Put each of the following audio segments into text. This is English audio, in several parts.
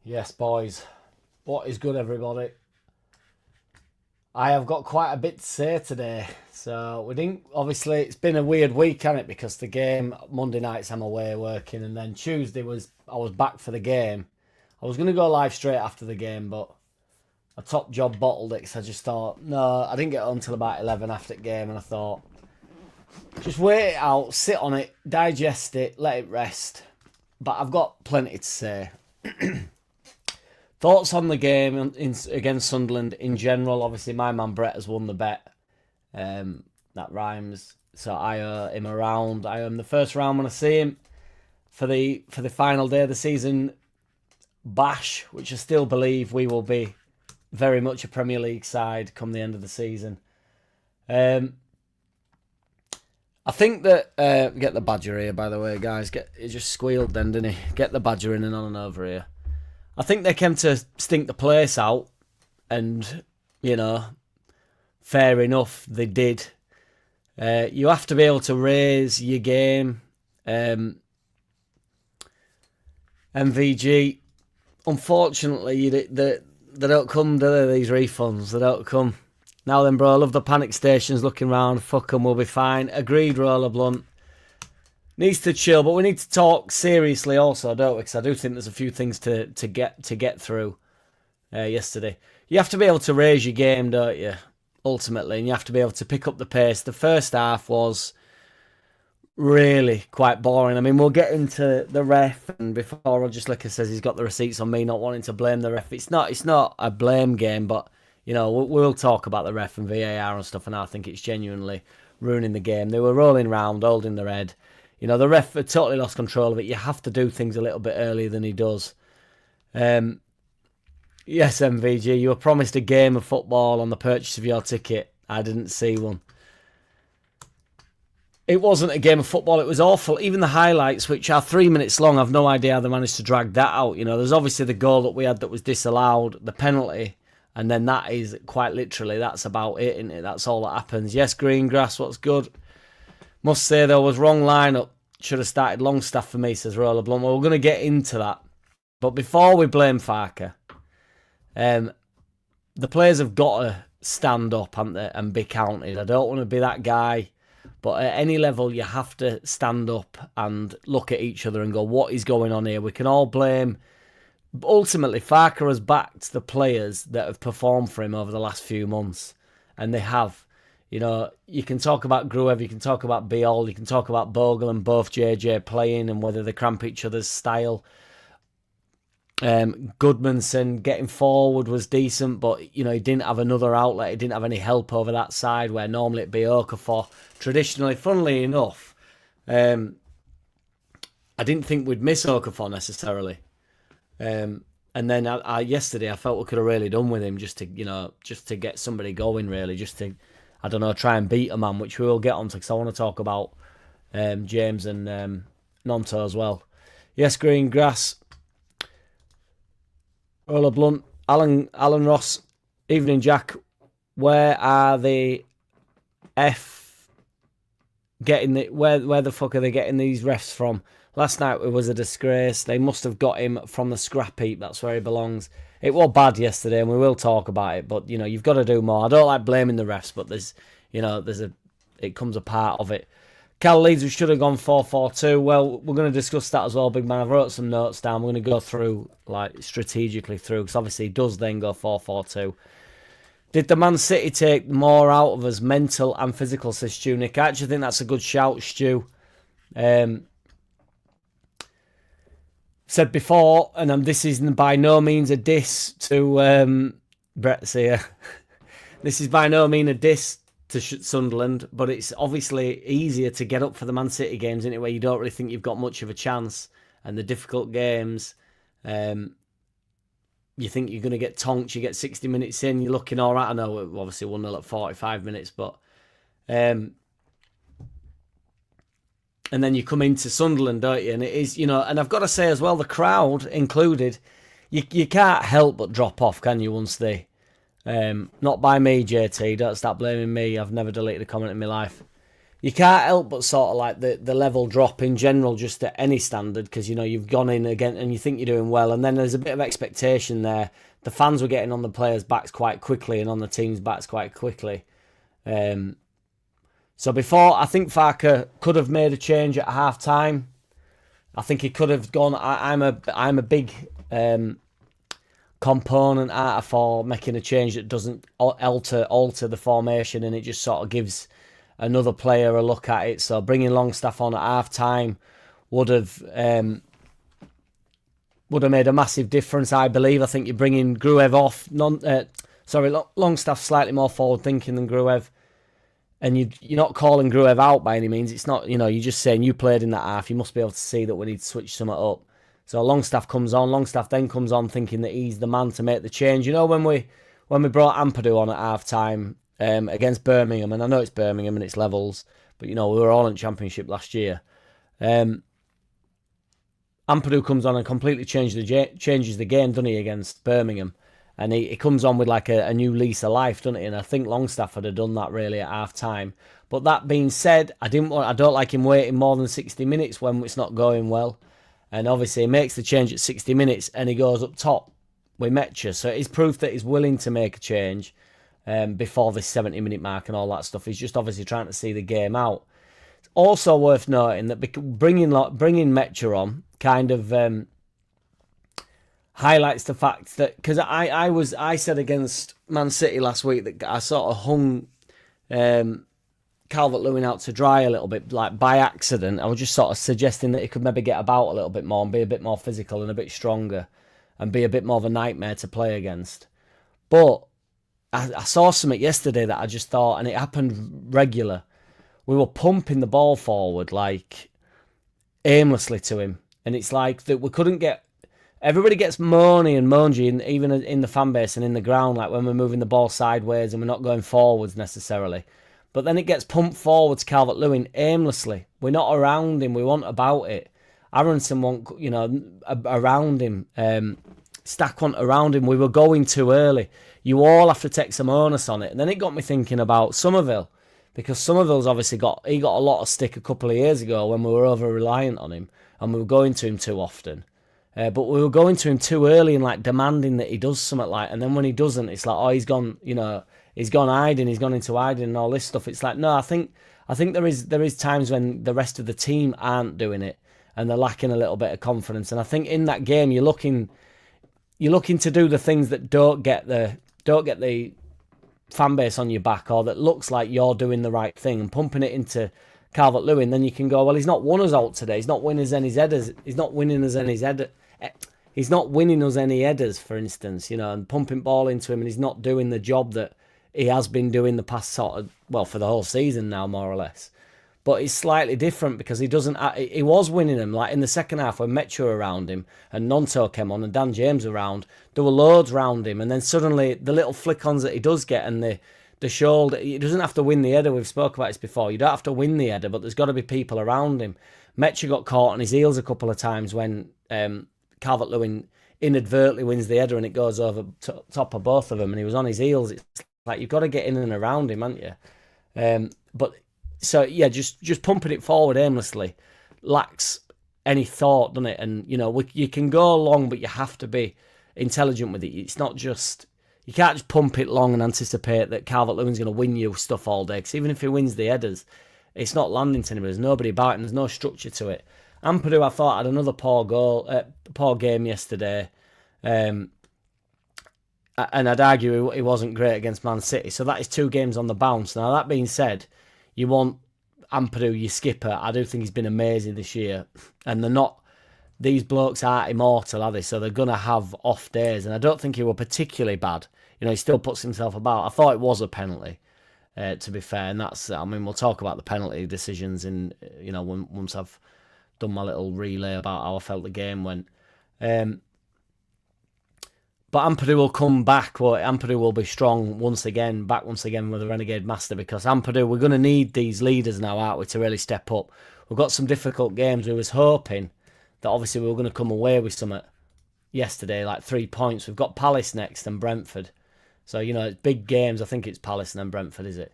Yes, boys. What is good, everybody? I have got quite a bit to say today. So we didn't. Obviously, it's been a weird week, hasn't it? Because the game Monday nights I'm away working, and then Tuesday I was back for the game. I was going to go live straight after the game, but a top job bottled it. So I just thought, no, I didn't get on until about 11 after the game, and I thought, just wait it out, sit on it, digest it, let it rest. But I've got plenty to say. Thoughts on the game against Sunderland in general? Obviously, my man Brett has won the bet. That rhymes. So I owe him a round. I owe him the first round when I see him for the final day of the season bash, which I still believe we will be very much a Premier League side come the end of the season. I think that get the badger here, by the way, guys. He just squealed then, didn't he? Get the badger in and on and over here. I think they came to stink the place out, and, fair enough, they did. You have to be able to raise your game. MVG, unfortunately, they don't come, do they, these refunds? They don't come. Now then, bro, I love the panic stations looking round. Fuck them, we'll be fine. Agreed, Roller Blunt. Needs to chill, but we need to talk seriously also, don't we? Because I do think there's a few things to get through yesterday. You have to be able to raise your game, don't you? Ultimately, and you have to be able to pick up the pace. The first half was really quite boring. I mean, we'll get into the ref, and before Roger Slicker says he's got the receipts on me not wanting to blame the ref. It's not a blame game, but we'll talk about the ref and VAR and stuff, and I think it's genuinely ruining the game. They were rolling round, holding their head. The ref had totally lost control of it. You have to do things a little bit earlier than he does. Yes, MVG, you were promised a game of football on the purchase of your ticket. I didn't see one. It wasn't a game of football. It was awful. Even the highlights, which are 3 minutes long, I've no idea how they managed to drag that out. There's obviously the goal that we had that was disallowed, the penalty, and then that is quite literally, that's about it, isn't it? That's all that happens. Yes, Greengrass, what's good? Must say, though, was wrong lineup. Should have started Longstaff for me, says Roller Blunt. Well, we're going to get into that. But before we blame Farke, the players have got to stand up, haven't they, and be counted. I don't want to be that guy, but at any level, you have to stand up and look at each other and go, what is going on here? We can all blame. Ultimately, Farke has backed the players that have performed for him over the last few months, and they have. You can talk about Gruev, you can talk about Biol, you can talk about Bogle and both JJ playing and whether they cramp each other's style. Goodmanson getting forward was decent, but he didn't have another outlet. He didn't have any help over that side where normally it'd be Okafor. Traditionally, funnily enough, I didn't think we'd miss Okafor necessarily. And then yesterday I felt we could have really done with him just to get somebody going, really, just to, I don't know, try and beat a man, which we will get onto because I want to talk about James and Nonto as well. Yes, Green Grass. Roller Blunt. Alan Ross. Evening, Jack. Where are the where the fuck are they getting these refs from? Last night it was a disgrace. They must have got him from the scrap heap. That's where he belongs. It was bad yesterday, and we will talk about it. But you've got to do more. I don't like blaming the refs, but it comes a part of it. Cal Leeds, we should have gone 4-4-2. Well, we're going to discuss that as well, big man. I've wrote some notes down. We're going to go through strategically through, because obviously he does then go 4-4-2. Did the Man City take more out of us, mental and physical, says Stu Nick? I actually think that's a good shout, Stu. Said before, and this is by no means a diss to Brett's here. This is by no means a diss to Sunderland, but it's obviously easier to get up for the Man City games, isn't it, where you don't really think you've got much of a chance, and the difficult games, you think you're going to get tonked, you get 60 minutes in, you're looking all right. I know, obviously 1-0 at 45 minutes, but and then you come into Sunderland, don't you? And it is, and I've got to say as well, the crowd included, you can't help but drop off, can you, once they... not by me, JT, don't start blaming me. I've never deleted a comment in my life. you can't help but sort of like the level drop in general, just at any standard, because you've gone in again and you think you're doing well, and then there's a bit of expectation there. The fans were getting on the players' backs quite quickly and on the team's backs quite quickly. So before, I think Farke could have made a change at half time. I think he could have gone. I'm a big component out for making a change that doesn't alter the formation, and it just sort of gives another player a look at it. So bringing Longstaff on at half time would have made a massive difference, I believe. I think you're bringing Gruev off. Longstaff slightly more forward thinking than Gruev, and you're not calling Gruev out by any means. It's not, you're just saying you played in that half. You must be able to see that we need to switch something up. So Longstaff comes on. Longstaff then comes on thinking that he's the man to make the change. When we brought Ampadu on at half time against Birmingham, and I know it's Birmingham and it's levels, but we were all in Championship last year. Ampadu comes on and completely changes the game, doesn't he, against Birmingham? And he comes on with like a new lease of life, doesn't he? And I think Longstaff had done that really at half time. But that being said, I don't like him waiting more than 60 minutes when it's not going well. And obviously he makes the change at 60 minutes and he goes up top with Metcha. So it's proof that he's willing to make a change before this 70-minute mark and all that stuff. He's just obviously trying to see the game out. It's also worth noting that bringing Metcha on kind of highlights the fact that, because I said against Man City last week that I sort of hung Calvert-Lewin out to dry a little bit, like by accident. I was just sort of suggesting that he could maybe get about a little bit more and be a bit more physical and a bit stronger and be a bit more of a nightmare to play against. But I saw something yesterday that I just thought, and it happened regular. We were pumping the ball forward like aimlessly to him, and it's like that we couldn't get. Everybody gets moany and moangy, even in the fan base and in the ground, like when we're moving the ball sideways and we're not going forwards necessarily. But then it gets pumped forwards, Calvert-Lewin, aimlessly. We're not around him. We want about it. Aronson want, around him. Stack want around him. We were going too early. You all have to take some onus on it. And then it got me thinking about Somerville, because Somerville's obviously got a lot of stick a couple of years ago when we were over-reliant on him and we were going to him too often. But we were going to him too early and like demanding that he does something like, and then when he doesn't, it's like, oh, he's gone, he's gone hiding, he's gone into hiding and all this stuff. It's like, no, I think there is times when the rest of the team aren't doing it and they're lacking a little bit of confidence. And I think in that game you're looking to do the things that don't get the fan base on your back, or that looks like you're doing the right thing, and pumping it into Calvert-Lewin. Then you can go, well, he's not won us out today. He's not winning us any headers. He's not winning us any headers. He's not winning us any headers, for instance, and pumping ball into him, and he's not doing the job that he has been doing the past for the whole season now, more or less. But it's slightly different because he was winning them. Like in the second half when Metro were around him and Nonto came on and Dan James around, there were loads around him. And then suddenly the little flick-ons that he does get and the shoulder, he doesn't have to win the header. We've spoke about this before. You don't have to win the header, but there's got to be people around him. Metro got caught on his heels a couple of times when Calvert-Lewin inadvertently wins the header and it goes over top of both of them, and he was on his heels. It's like you've got to get in and around him, haven't you? But so yeah, just pumping it forward aimlessly lacks any thought, doesn't it? And you can go long, but you have to be intelligent with it. It's not just, you can't just pump it long and anticipate that Calvert-Lewin's going to win you stuff all day. Because even if he wins the headers, it's not landing to him. There's nobody about him. There's no structure to it. Ampadu, I thought, had another poor game yesterday. And I'd argue he wasn't great against Man City. So that is 2 games on the bounce. Now, that being said, you want Ampadu, your skipper. I do think he's been amazing this year. And these blokes aren't immortal, are they? So they're going to have off days. And I don't think he was particularly bad. He still puts himself about. I thought it was a penalty, to be fair. And we'll talk about the penalty decisions once I've done my little relay about how I felt the game went. But Ampadu will come back. Ampadu will be strong once again with the Renegade Master, because Ampadu, we're going to need these leaders now, aren't we, to really step up. We've got some difficult games. We was hoping that obviously we were going to come away with something yesterday, like 3 points. We've got Palace next and Brentford. So, it's big games. I think it's Palace and then Brentford, is it?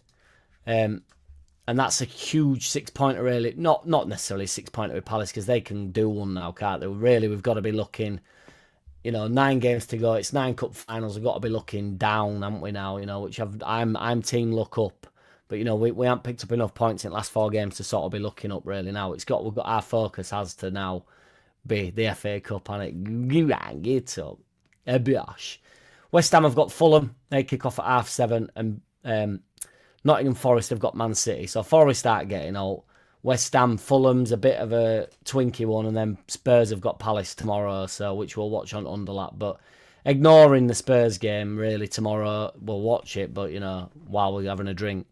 And that's a huge 6-pointer, really. Not necessarily 6-pointer with Palace, because they can do one now, can't they? Really, we've got to be looking, 9 games to go. It's 9 cup finals. We've got to be looking down, haven't we now? Which I'm team look up. But we haven't picked up enough points in the last 4 games to sort of be looking up really now. We've got our focus has to now be the FA Cup, and it up. Gosh. West Ham have got Fulham. They kick off at 7:30, and Nottingham Forest have got Man City. So Forest start getting out. West Ham, Fulham's a bit of a twinky one, and then Spurs have got Palace tomorrow, so which we'll watch on Underlap. But ignoring the Spurs game, really, tomorrow we'll watch it, but while we're having a drink.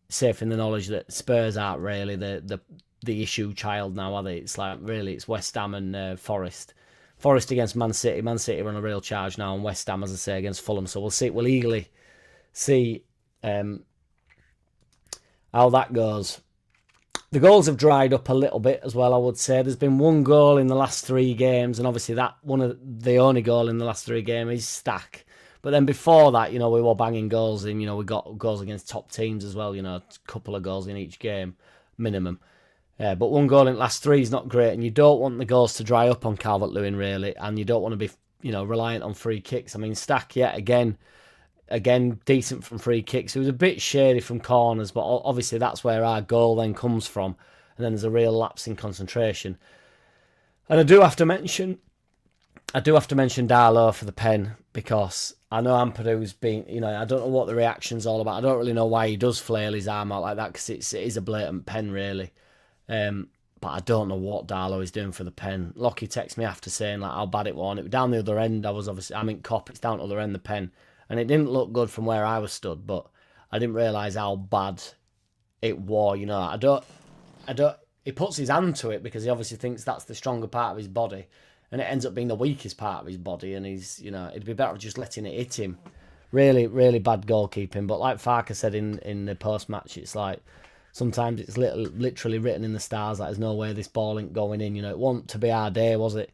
Safe in the knowledge that Spurs aren't really the issue child now, are they? It's like really it's West Ham and Forest. Forest against Man City. Man City are on a real charge now, and West Ham, as I say, against Fulham. So we'll see. We'll eagerly see how that goes. The goals have dried up a little bit as well, I would say. There's been 1 goal in the last 3 games, and obviously that one of the only goal in the last 3 games is Stack. But then before that, we were banging goals in. We got goals against top teams as well. A couple of goals in each game, minimum. But 1 goal in the last 3 is not great, and you don't want the goals to dry up on Calvert-Lewin really, and you don't want to be, reliant on free kicks. I mean, Stack yet again decent from free kicks. It was a bit shady from corners, but obviously that's where our goal then comes from, and then there's a real lapse in concentration. And I do have to mention Darlow for the pen, because I know Ampadu's been, I don't know what the reaction's all about. I don't really know why he does flail his arm out like that, because it is a blatant pen, really. But I don't know what Darlow is doing for the pen. Lockie texted me after saying like how bad it was. It was down the other end. I'm in Cop, it's down the other end, the pen. And it didn't look good from where I was stood, but I didn't realise how bad it was. He puts his hand to it because he obviously thinks that's the stronger part of his body, and it ends up being the weakest part of his body, and it'd be better just letting it hit him. Really, really bad goalkeeping. But like Farke said in the post-match, it's like sometimes it's literally written in the stars that there's no way this ball ain't going in. It wasn't to be our day, was it?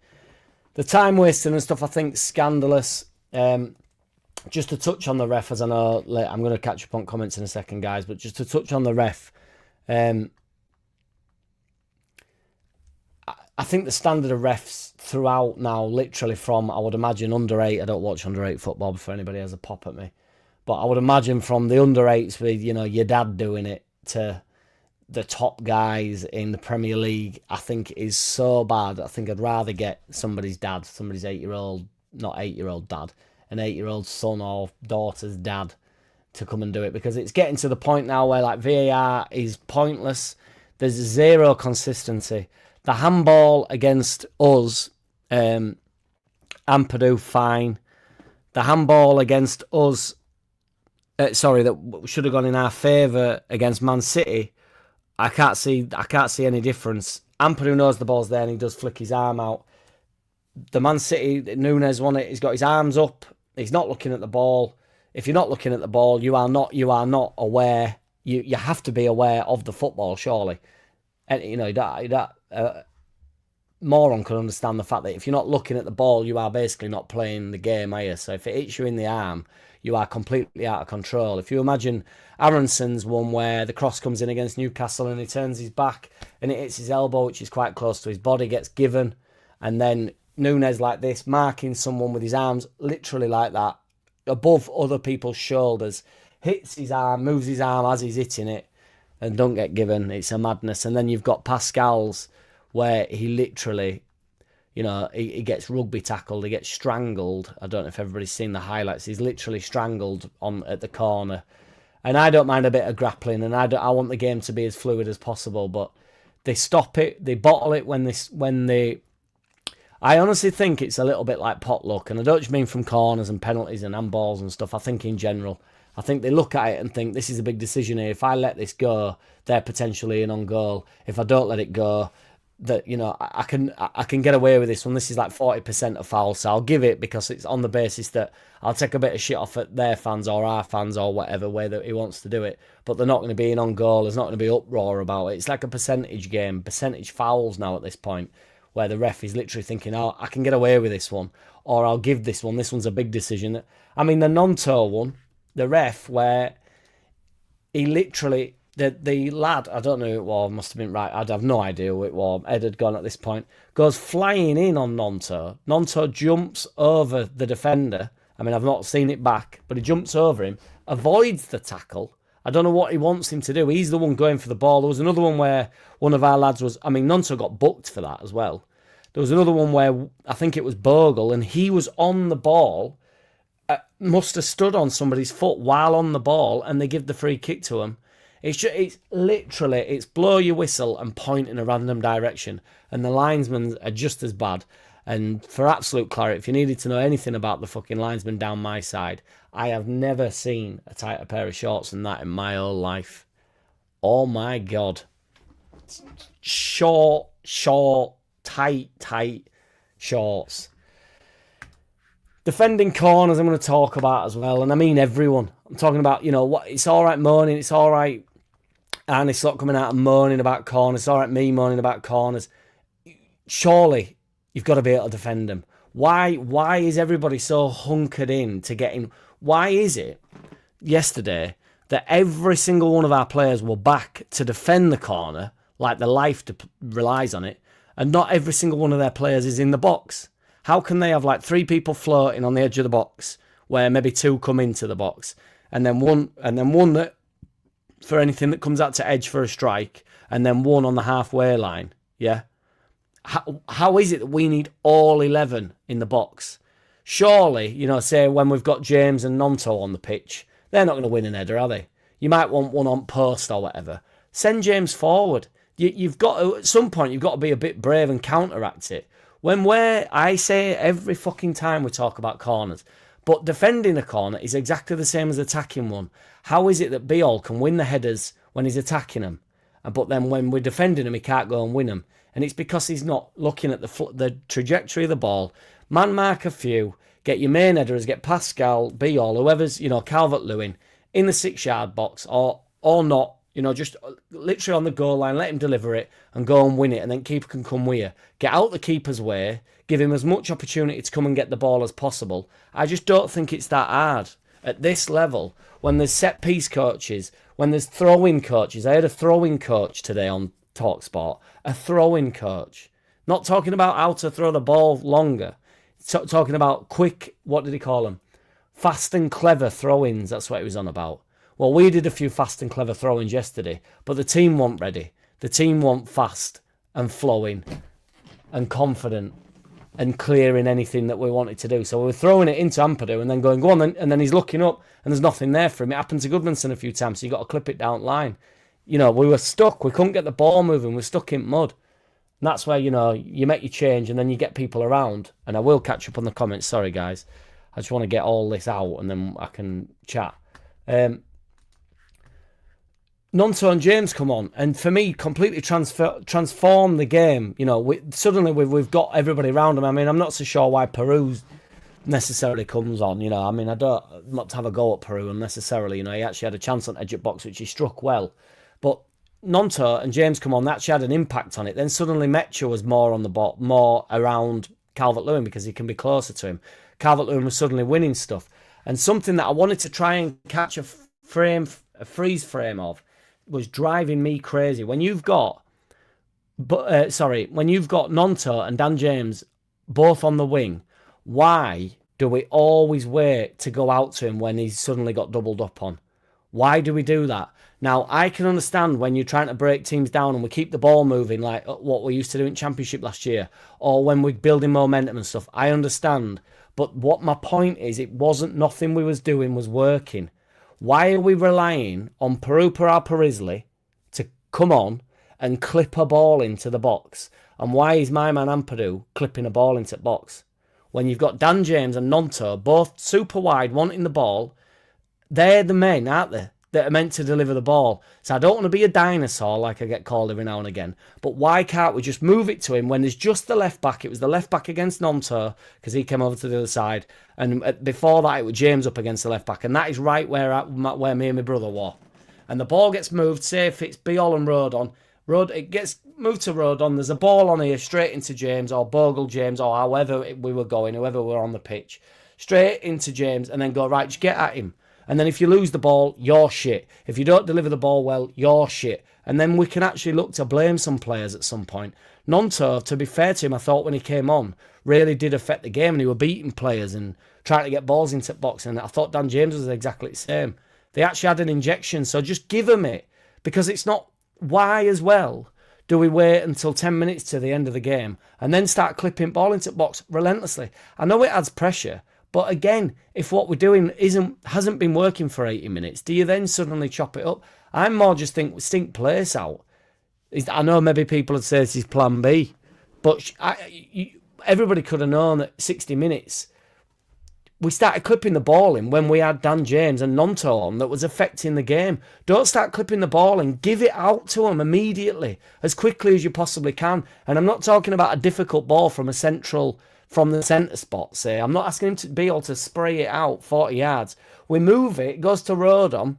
The time wasting and stuff, I think, scandalous. Just to touch on the ref, as I know I'm going to catch up on comments in a second, guys, but just to touch on the ref, I think the standard of refs throughout now, literally from, I would imagine, under 8, I don't watch under 8 football before anybody has a pop at me, but I would imagine from the under 8s with, your dad doing it to the top guys in the Premier League, I think is so bad. I think I'd rather get somebody's 8-year-old, not 8-year-old dad, an 8-year-old son or daughter's dad to come and do it, because it's getting to the point now where like VAR is pointless. There's zero consistency. The handball against us, Ampadu, fine. The handball against us, that should have gone in our favour against Man City, I can't see any difference. Ampadu knows the ball's there and he does flick his arm out. The Man City, Nunes won it, he's got his arms up. He's not looking at the ball. If you're not looking at the ball, you are not aware. You have to be aware of the football, surely. And moron can understand the fact that if you're not looking at the ball, you are basically not playing the game, are you? So if it hits you in the arm, you are completely out of control. If you imagine Aronson's one where the cross comes in against Newcastle and he turns his back and it hits his elbow, which is quite close to his body, gets given, and then Nunes like this, marking someone with his arms literally like that, above other people's shoulders, hits his arm, moves his arm as he's hitting it, and don't get given. It's a madness. And then you've got Pascal's, where he literally, he gets rugby tackled, he gets strangled. I don't know if everybody's seen the highlights. He's literally strangled at the corner. And I don't mind a bit of grappling, and I want the game to be as fluid as possible, but they stop it, they bottle it when they. I honestly think it's a little bit like potluck, and I don't just mean from corners and penalties and handballs and stuff. I think in general, I think they look at it and think this is a big decision here. If I let this go, they're potentially in on goal. If I don't let it go, that I can get away with this one. This is like 40% of fouls, so I'll give it because it's on the basis that I'll take a bit of shit off at their fans or our fans or whatever way that he wants to do it. But they're not going to be in on goal. There's not going to be uproar about it. It's like a percentage game, percentage fouls now at this point, where the ref is literally thinking, oh, I can get away with this one, or I'll give this one. This one's a big decision. I mean, the non-toe one, the ref, where he literally, the lad, I don't know who it was, must have been right. I'd have no idea who it was. Ed had gone at this point. Goes flying in on Nonto. Nonto jumps over the defender. I mean, I've not seen it back, but he jumps over him, avoids the tackle. I don't know what he wants him to do. He's the one going for the ball. There was another one where one of our lads was, I mean, Nonto got booked for that as well. There was another one where I think it was Bogle, and he was on the ball, must have stood on somebody's foot while on the ball, and they give the free kick to him. It's literally, it's blow your whistle and point in a random direction. And the linesmen are just as bad. And for absolute clarity, if you needed to know anything about the fucking linesman down my side, I have never seen a tighter pair of shorts than that in my whole life. Oh my God. Short, tight shorts. Defending corners I'm going to talk about as well. And I mean everyone. I'm talking about, what it's all right moaning, it's all right Arnie Slot coming out and moaning about corners, it's all right me moaning about corners. Surely you've got to be able to defend them. Why is everybody so hunkered in to getting... Why is it yesterday that every single one of our players were back to defend the corner, like their life relies on it, and not every single one of their players is in the box? How can they have like 3 people floating on the edge of the box, where maybe 2 come into the box, and then one that for anything that comes out to edge for a strike, and then 1 on the halfway line? Yeah. How is it that we need all 11 in the box? Surely, say when we've got James and Nonto on the pitch, they're not going to win an header, are they? You might want one on post or whatever. Send James forward. You've got to, at some point, you've got to be a bit brave and counteract it. I say every fucking time we talk about corners, but defending a corner is exactly the same as attacking one. How is it that Beal can win the headers when he's attacking them, but then when we're defending him, he can't go and win them? And it's because he's not looking at the trajectory of the ball. Man mark a few, get your main headers, get Pascal, Beal, whoever's, Calvert-Lewin, in the 6-yard box or not, just literally on the goal line, let him deliver it and go and win it, and then keeper can come with you. Get out the keeper's way, give him as much opportunity to come and get the ball as possible. I just don't think it's that hard at this level when there's set-piece coaches, when there's throw-in coaches. I had a throw-in coach today on TalkSport, a throw-in coach. Not talking about how to throw the ball longer. Talking about quick, what did he call them? Fast and clever throw-ins, that's what he was on about. Well, we did a few fast and clever throw-ins yesterday, but the team weren't ready. The team weren't fast and flowing and confident and clearing anything that we wanted to do. So we were throwing it into Ampadu and then going, go on, then, and then he's looking up and there's nothing there for him. It happened to Goodmanson a few times, so you got to clip it down the line. We were stuck. We couldn't get the ball moving. We were stuck in mud. And that's where, you make your change and then you get people around. And I will catch up on the comments. Sorry, guys. I just want to get all this out and then I can chat. Nonto and James come on, and for me, completely transform the game. Suddenly we've got everybody around them. I mean, I'm not so sure why Peru necessarily comes on. I mean, I don't not to have a go at Peru unnecessarily. He actually had a chance on edge of box, which he struck well. But Nonto and James come on, that actually had an impact on it. Then suddenly Mecha was more on the bot, more around Calvert-Lewin because he can be closer to him. Calvert-Lewin was suddenly winning stuff. And something that I wanted to try and catch a freeze frame of was driving me crazy. When you've got Nonto and Dan James both on the wing, why do we always wait to go out to him when he's suddenly got doubled up on? Why do we do that? Now, I can understand when you're trying to break teams down and we keep the ball moving like what we used to do in Championship last year, or when we're building momentum and stuff. I understand. But what my point is, it wasn't nothing we was doing was working. Why are we relying on Peru Parisley to come on and clip a ball into the box? And why is my man Ampadu clipping a ball into the box? When you've got Dan James and Nonto, both super wide, wanting the ball, they're the men, aren't they, that are meant to deliver the ball. So I don't want to be a dinosaur like I get called every now and again. But why can't we just move it to him when there's just the left back? It was the left back against Nonto because he came over to the other side. And before that, it was James up against the left back. And that is right where me and my brother were. And the ball gets moved, say if it's Biol and Rodon. It gets moved to Rodon. There's a ball on here straight into James or Bogle James or however we were going, whoever were on the pitch. Straight into James and then go, right, just get at him. And then if you lose the ball, you're shit. If you don't deliver the ball well, you're shit. And then we can actually look to blame some players at some point. Nonto, to be fair to him, I thought when he came on, really did affect the game, and he were beating players and trying to get balls into the box. And I thought Dan James was exactly the same. They actually had an injection, so just give them it. Because it's not, why as well do we wait until 10 minutes to the end of the game and then start clipping ball into the box relentlessly? I know it adds pressure, but again, if what we're doing hasn't been working for 80 minutes, do you then suddenly chop it up? I'm more just think stink place out. I know maybe people would say this is plan B, but everybody could have known that 60 minutes, we started clipping the ball in when we had Dan James and Nonto on that was affecting the game. Don't start clipping the ball in. Give it out to them immediately, as quickly as you possibly can. And I'm not talking about a difficult ball from the centre spot, say. I'm not asking him to be able to spray it out 40 yards. We move it goes to Rodon,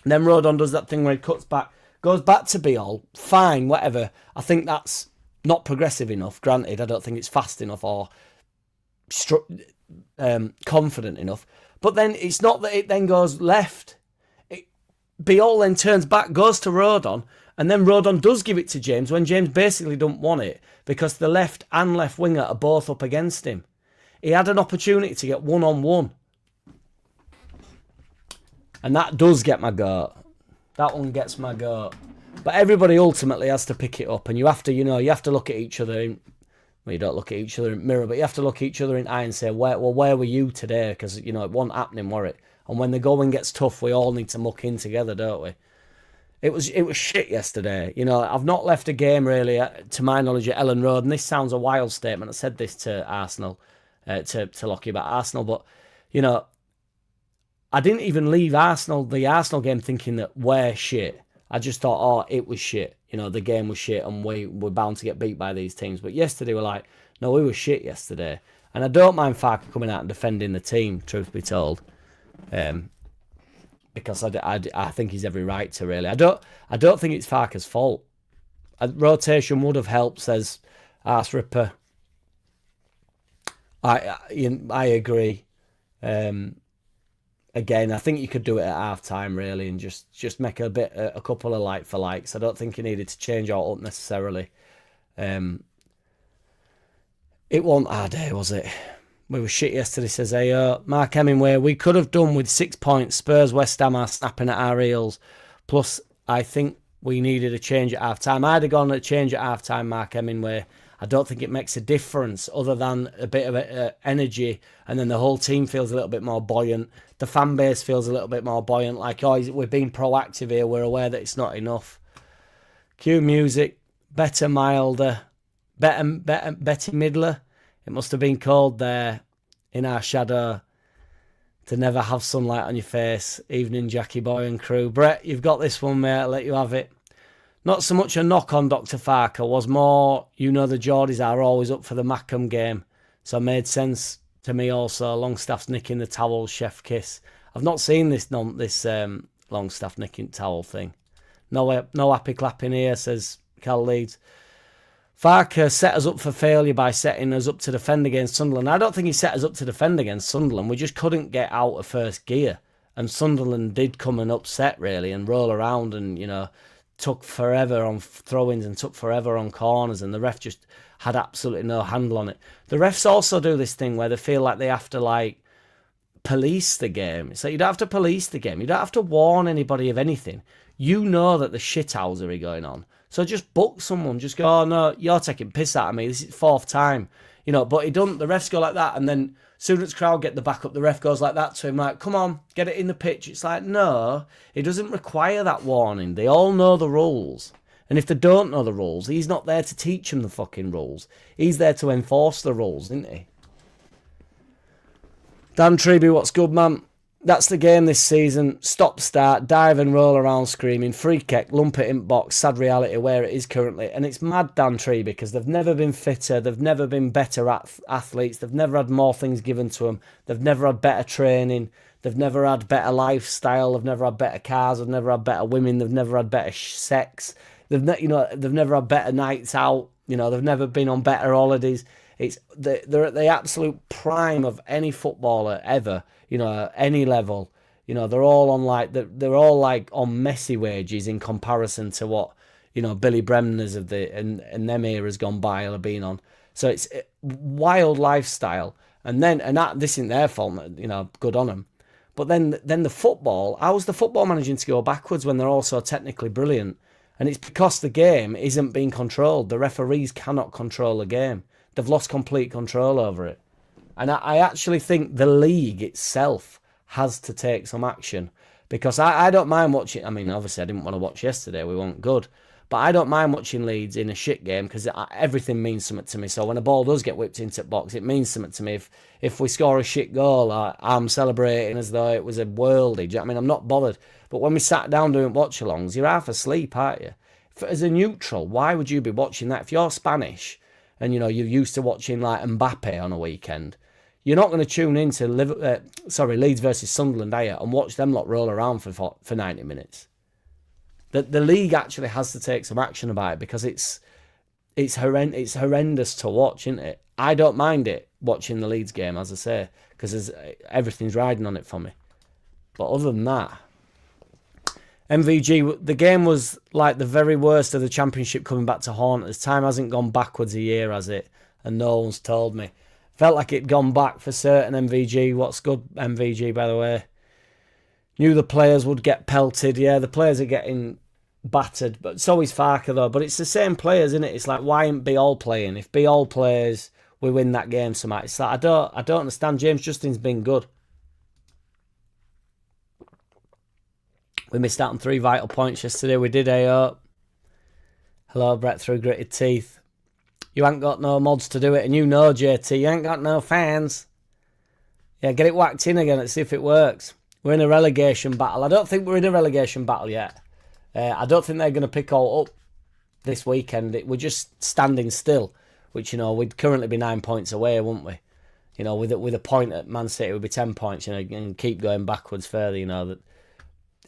and then Rodon does that thing where he cuts back, goes back to Beal. Fine, whatever. I think that's not progressive enough. Granted, I don't think it's fast enough or confident enough, but then it's not that it then goes left. Beal then turns back, goes to Rodon, and then Rodon does give it to James when James basically don't want it because the left and left winger are both up against him. He had an opportunity to get one-on-one, and that does get my goat. That one gets my goat. But everybody ultimately has to pick it up, and you have to look at each other. Well, you don't look at each other in the mirror, but you have to look at each other in the eye and say, where were you today? Because, it wasn't happening, were it? And when the going gets tough, we all need to muck in together, don't we? It was shit yesterday. I've not left a game, really, to my knowledge, at Ellen Road, and this sounds a wild statement. I said this to Arsenal, to Lockie about Arsenal, but, I didn't even leave the Arsenal game thinking that we're shit. I just thought, it was shit. The game was shit and we were bound to get beat by these teams. But yesterday we're like, no, we were shit yesterday. And I don't mind Farke coming out and defending the team, truth be told. Because I think he's every right to, really. I don't think it's Farke's fault. A rotation would have helped, says Arse Ripper. I agree. Again, I think you could do it at half time, really, and just make a couple of like for likes. I don't think you needed to change all up necessarily. It wasn't our day, was it? We were shit yesterday, says AO. Mark Hemingway, we could have done with 6 points. Spurs, West Ham are snapping at our heels. Plus, I think we needed a change at half time. I'd have gone a change at half time, Mark Hemingway. I don't think it makes a difference other than a bit of energy, and then the whole team feels a little bit more buoyant. The fan base feels a little bit more buoyant, like, we're being proactive here, we're aware that it's not enough. Cue music, better, milder, better, Betty Midler. It must have been cold there in our shadow to never have sunlight on your face. Evening, Jackie Boy and crew. Brett, you've got this one, mate, I'll let you have it. Not so much a knock on Dr. Farke, was more, the Geordies are always up for the Mackham game. So it made sense to me also. Longstaff's nicking the towel, chef kiss. I've not seen this Longstaff nicking towel thing. No happy clapping here, says Cal Leeds. Farke set us up for failure by setting us up to defend against Sunderland. I don't think he set us up to defend against Sunderland. We just couldn't get out of first gear. And Sunderland did come and upset, really, and roll around and, took forever on throw-ins and took forever on corners, and the ref just had absolutely no handle on it. The refs also do this thing where they feel like they have to, police the game. So you don't have to police the game. You don't have to warn anybody of anything. You know that the shithousery going on. So just book someone. Just go, oh, no, you're taking piss out of me. This is 4th time. But he doesn't. The refs go like that, and then soon as crowd get the back up, the ref goes like that to him, like, come on, get it in the pitch. It's like, no, it doesn't require that warning. They all know the rules. And if they don't know the rules, he's not there to teach them the fucking rules. He's there to enforce the rules, isn't he? Dan Treby, what's good, man? That's the game this season. Stop, start, dive and roll around screaming. Free kick, lump it in box. Sad reality where it is currently. And it's mad, Dan Tree, because they've never been fitter. They've never been better athletes. They've never had more things given to them. They've never had better training. They've never had better lifestyle. They've never had better cars. They've never had better women. They've never had better sex. They've never had better nights out. They've never been on better holidays. They're at the absolute prime of any footballer ever. Any level. You know, they're all on like they're all like on messy wages in comparison to what, you know, Billy Bremner's of the and them eras gone by have been on. So it's a wild lifestyle. And this isn't their fault, you know, good on them. But then the football, how's the football managing to go backwards when they're all so technically brilliant? And it's because the game isn't being controlled. The referees cannot control the game. They've lost complete control over it. And I actually think the league itself has to take some action. Because I don't mind watching. I mean, obviously I didn't want to watch yesterday. We weren't good. But I don't mind watching Leeds in a shit game because everything means something to me. So when a ball does get whipped into the box, it means something to me. If we score a shit goal, I'm celebrating as though it was a worldie. Do you know what I mean? I'm not bothered. But when we sat down doing watch-alongs, you're half asleep, aren't you? As a neutral, why would you be watching that? If you're Spanish and, you know, you're used to watching like Mbappe on a weekend, you're not going to tune into Leeds versus Sunderland, are you? And watch them lot roll around for 90 minutes. The league actually has to take some action about it because it's horrendous to watch, isn't it? I don't mind it watching the Leeds game, as I say, because everything's riding on it for me. But other than that, MVG, the game was like the very worst of the Championship coming back to haunt us. Time hasn't gone backwards a year, has it? And no one's told me. Felt like it'd gone back for certain. MVG, what's good, MVG, by the way? Knew the players would get pelted. Yeah, the players are getting battered, but so is Farke though. But it's the same players, isn't it? It's like, why ain't All playing? If All plays, we win that game somehow. It's like, I don't understand. James Justin's been good. We missed out on 3 vital points yesterday. We did, AO. Hello, Brett through gritted teeth. You ain't got no mods to do it, and you know, JT, you ain't got no fans. Yeah, get it whacked in again. Let's see if it works. We're in a relegation battle. I don't think we're in a relegation battle yet. I don't think they're going to pick all up this weekend. We're just standing still, which, you know, we'd currently be 9 points away, wouldn't we? You know, with a point at Man City, it would be 10 points, you know, and keep going backwards further, you know, the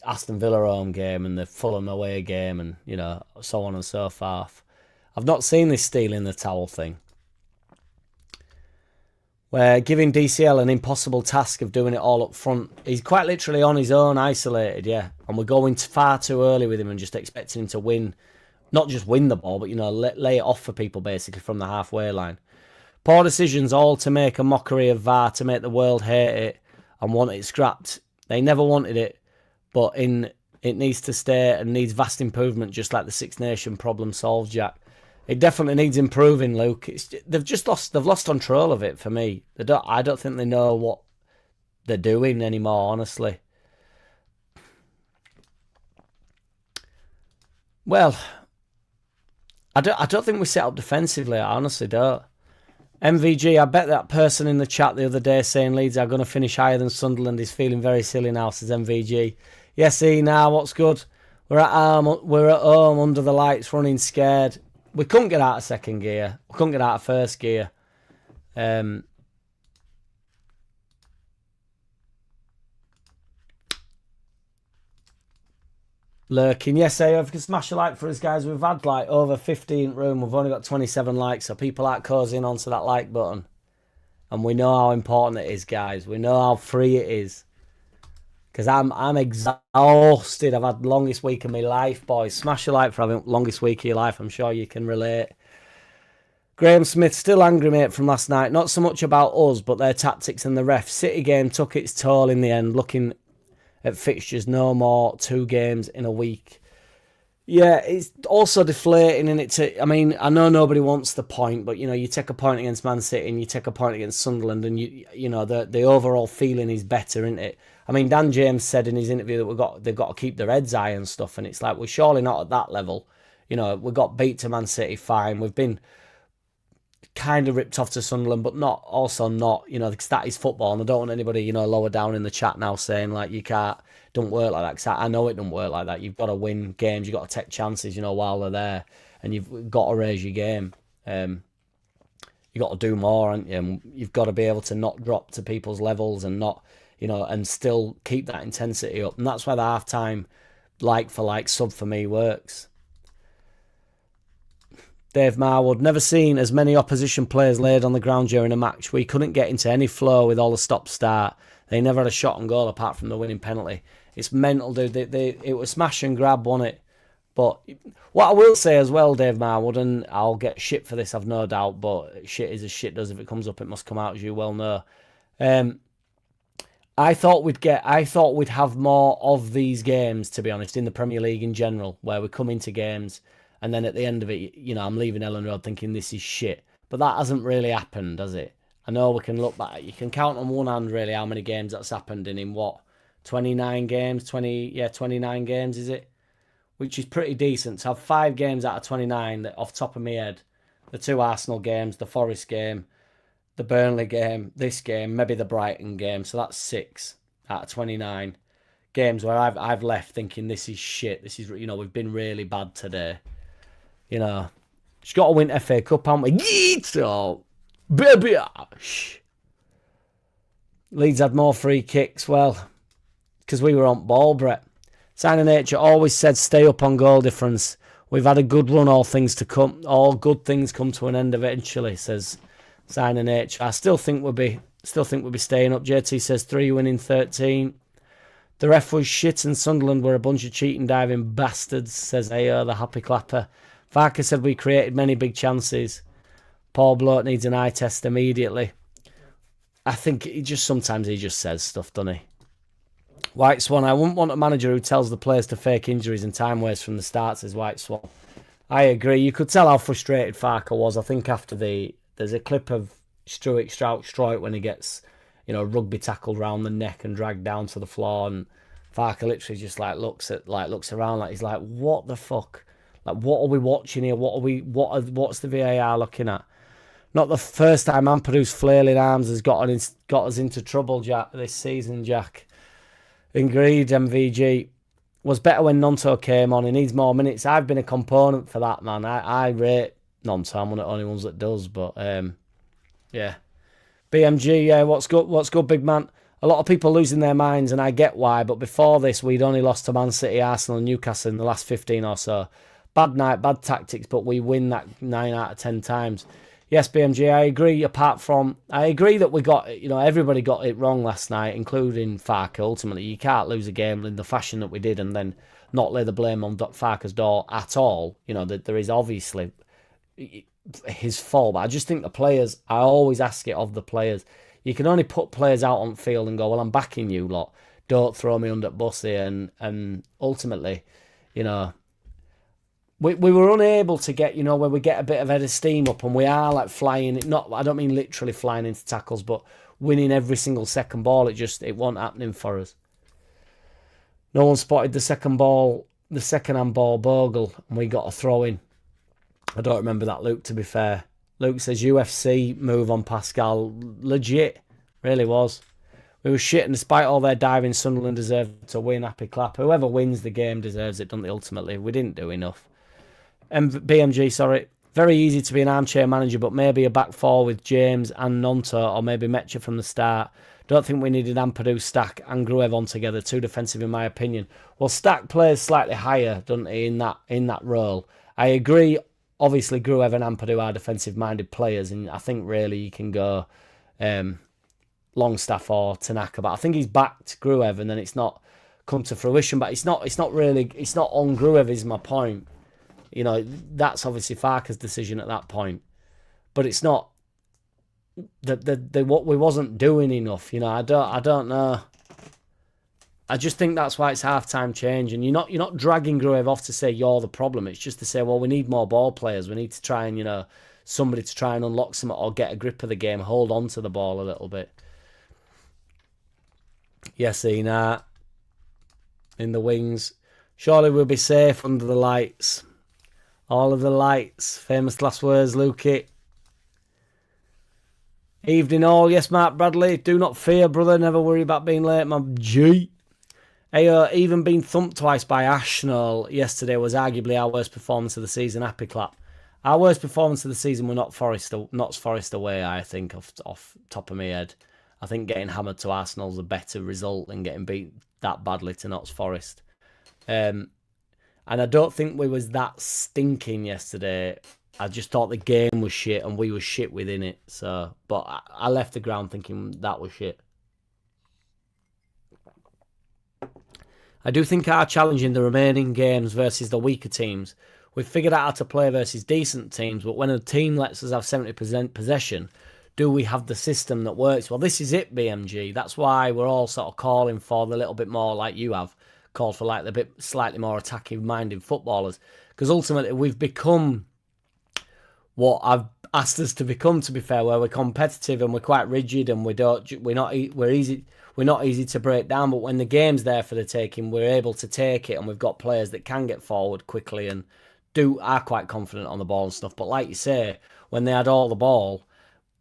Aston Villa home game and the Fulham away game and, you know, so on and so forth. I've not seen this stealing the towel thing. We're giving DCL an impossible task of doing it all up front. He's quite literally on his own, isolated, yeah. And we're going far too early with him and just expecting him to win. Not just win the ball, but, you know, lay it off for people, basically, from the halfway line. Poor decisions, all to make a mockery of VAR, to make the world hate it and want it scrapped. They never wanted it, but it needs to stay and needs vast improvement, just like the Six Nation problem solved, Jack. It definitely needs improving, Luke. They've lost control of it for me. I don't think they know what they're doing anymore, honestly. Well, I don't think we set up defensively. I honestly don't. MVG, I bet that person in the chat the other day saying Leeds are going to finish higher than Sunderland is feeling very silly now, says MVG. Yes, now what's good? We're at home under the lights, running scared. We couldn't get out of second gear. We couldn't get out of first gear. Lurking. Yes, if you can smash a like for us, guys. We've had like over 15 room. We've only got 27 likes, so people aren't cozying onto that like button. And we know how important it is, guys. We know how free it is. Because I'm exhausted. I've had the longest week of my life, boys. Smash a like for having the longest week of your life. I'm sure you can relate. Graham Smith, still angry, mate, from last night. Not so much about us, but their tactics and the ref. City game took its toll in the end. Looking at fixtures, no more 2 games in a week. Yeah, it's also deflating, and I mean, I know nobody wants the point, but, you know, you take a point against Man City and you take a point against Sunderland, and you know the overall feeling is better, isn't it? I mean, Dan James said in his interview that they've got to keep their heads high and stuff, and it's like, we're surely not at that level. You know, we got beat to Man City, fine. We've been kind of ripped off to Sunderland, but not, you know, because that is football, and I don't want anybody, you know, lower down in the chat now saying, like, don't work like that, because I know it don't work like that. You've got to win games, you've got to take chances, you know, while they're there, and you've got to raise your game. You've got to do more, haven't you? And you've got to be able to not drop to people's levels and not, you know, and still keep that intensity up. And that's why the half-time like-for-like sub for me works. Dave Marwood, never seen as many opposition players laid on the ground during a match. We couldn't get into any flow with all the stop-start. They never had a shot on goal apart from the winning penalty. It's mental, dude. It was smash and grab, wasn't it? But what I will say as well, Dave Marwood, and I'll get shit for this, I've no doubt, but shit is as shit does. If it comes up, it must come out, as you well know. I thought we'd have more of these games, to be honest, in the Premier League in general, where we come into games and then at the end of it, I'm leaving Ellen Road thinking this is shit. But that hasn't really happened, has it? I know we can look back. You can count on one hand, really, how many games that's happened in what? 29 games? 29 games, is it? Which is pretty decent. To have 5 games out of 29, that off the top of my head, the 2 Arsenal games, the Forest game, the Burnley game, this game, maybe the Brighton game. So that's 6 out of 29 games where I've left thinking this is shit. This is, we've been really bad today. She's got to win FA Cup, haven't we? Yeet! Baby! Leeds had more free kicks. Well, because we were on ball, Brett. Sign of Nature always said stay up on goal difference. We've had a good run, all good things come to an end eventually, says Sign of Nature. I still think we'll be staying up. JT says 3 winning 13. The ref was shit and Sunderland were a bunch of cheating diving bastards, says AO, the happy clapper. Farke said we created many big chances. Paul Bloke needs an eye test immediately. I think sometimes he just says stuff, doesn't he? White Swan, I wouldn't want a manager who tells the players to fake injuries and time waste from the start, says White Swan. I agree. You could tell how frustrated Farke was. I think after there's a clip of Struijk when he gets, rugby tackled round the neck and dragged down to the floor, and Farke literally just looks around he's like, what the fuck? Like, what are we watching here? What's the VAR looking at? Not the first time Ampadu's flailing arms has got us into trouble, Jack, this season, Jack. Agreed, MVG. Was better when Nonto came on. He needs more minutes. I've been a component for that, man. I rate Nonto. I'm one of the only ones that does, but yeah. BMG, yeah, what's good, big man? A lot of people losing their minds, and I get why, but before this, we'd only lost to Man City, Arsenal, and Newcastle in the last 15 or so. Bad night, bad tactics, but we win that 9 out of 10 times. Yes, BMG, I agree. I agree that we got, everybody got it wrong last night, including Farke. Ultimately, you can't lose a game in the fashion that we did and then not lay the blame on Farke's door at all. There is obviously his fault, but I just think the players, I always ask it of the players. You can only put players out on the field and go, well, I'm backing you lot. Don't throw me under the bus here. And ultimately, we were unable to get, where we get a bit of head of steam up and we are like flying, I don't mean literally flying into tackles, but winning every single second ball. It wasn't happening for us. No one spotted the second hand ball Bogle, and we got a throw in. I don't remember that, Luke, to be fair. Luke says UFC move on Pascal. Legit. Really was. We were shit, and despite all their diving, Sunderland deserved to win. Happy clap. Whoever wins the game deserves it, don't they, ultimately? We didn't do enough. BMG, sorry. Very easy to be an armchair manager, but maybe a back four with James and Nonto, or maybe Metcha from the start. Don't think we needed Ampadu, Stack and Gruev on together. Too defensive, in my opinion. Well, Stack plays slightly higher, doesn't he, in that role. I agree. Obviously, Gruev and Ampadu are defensive-minded players, and I think really you can go Longstaff or Tanaka. But I think he's backed Gruev, and then it's not come to fruition. But it's not on Gruev, is my point. That's obviously Farke's decision at that point. But it's not what we wasn't doing enough. I don't know. I just think that's why it's half-time change, and you're not dragging Gruev off to say you're the problem. It's just to say, well, we need more ball players. We need to try and somebody to try and unlock something or get a grip of the game, hold on to the ball a little bit. Yes, Ina in the wings. Surely we'll be safe under the lights. All of the lights. Famous last words, Lukey. Evening all. Yes, Mark Bradley. Do not fear, brother. Never worry about being late, my G. Even being thumped twice by Arsenal yesterday was arguably our worst performance of the season. Happy clap. Our worst performance of the season were not Forest away, I think, off top of my head. I think getting hammered to Arsenal is a better result than getting beat that badly to Notts Forest. And I don't think we was that stinking yesterday. I just thought the game was shit and we were shit within it. But I left the ground thinking that was shit. I do think our challenge in the remaining games versus the weaker teams, we've figured out how to play versus decent teams, but when a team lets us have 70% possession, do we have the system that works? Well, this is it, BMG. That's why we're all sort of calling for the little bit more, like you have, called for like the bit slightly more attacking-minded footballers. Because ultimately, we've become what I've asked us to become, to be fair, where we're competitive and we're quite rigid and we're not easy to break down. But when the game's there for the taking, we're able to take it, and we've got players that can get forward quickly and are quite confident on the ball and stuff. But like you say, when they had all the ball,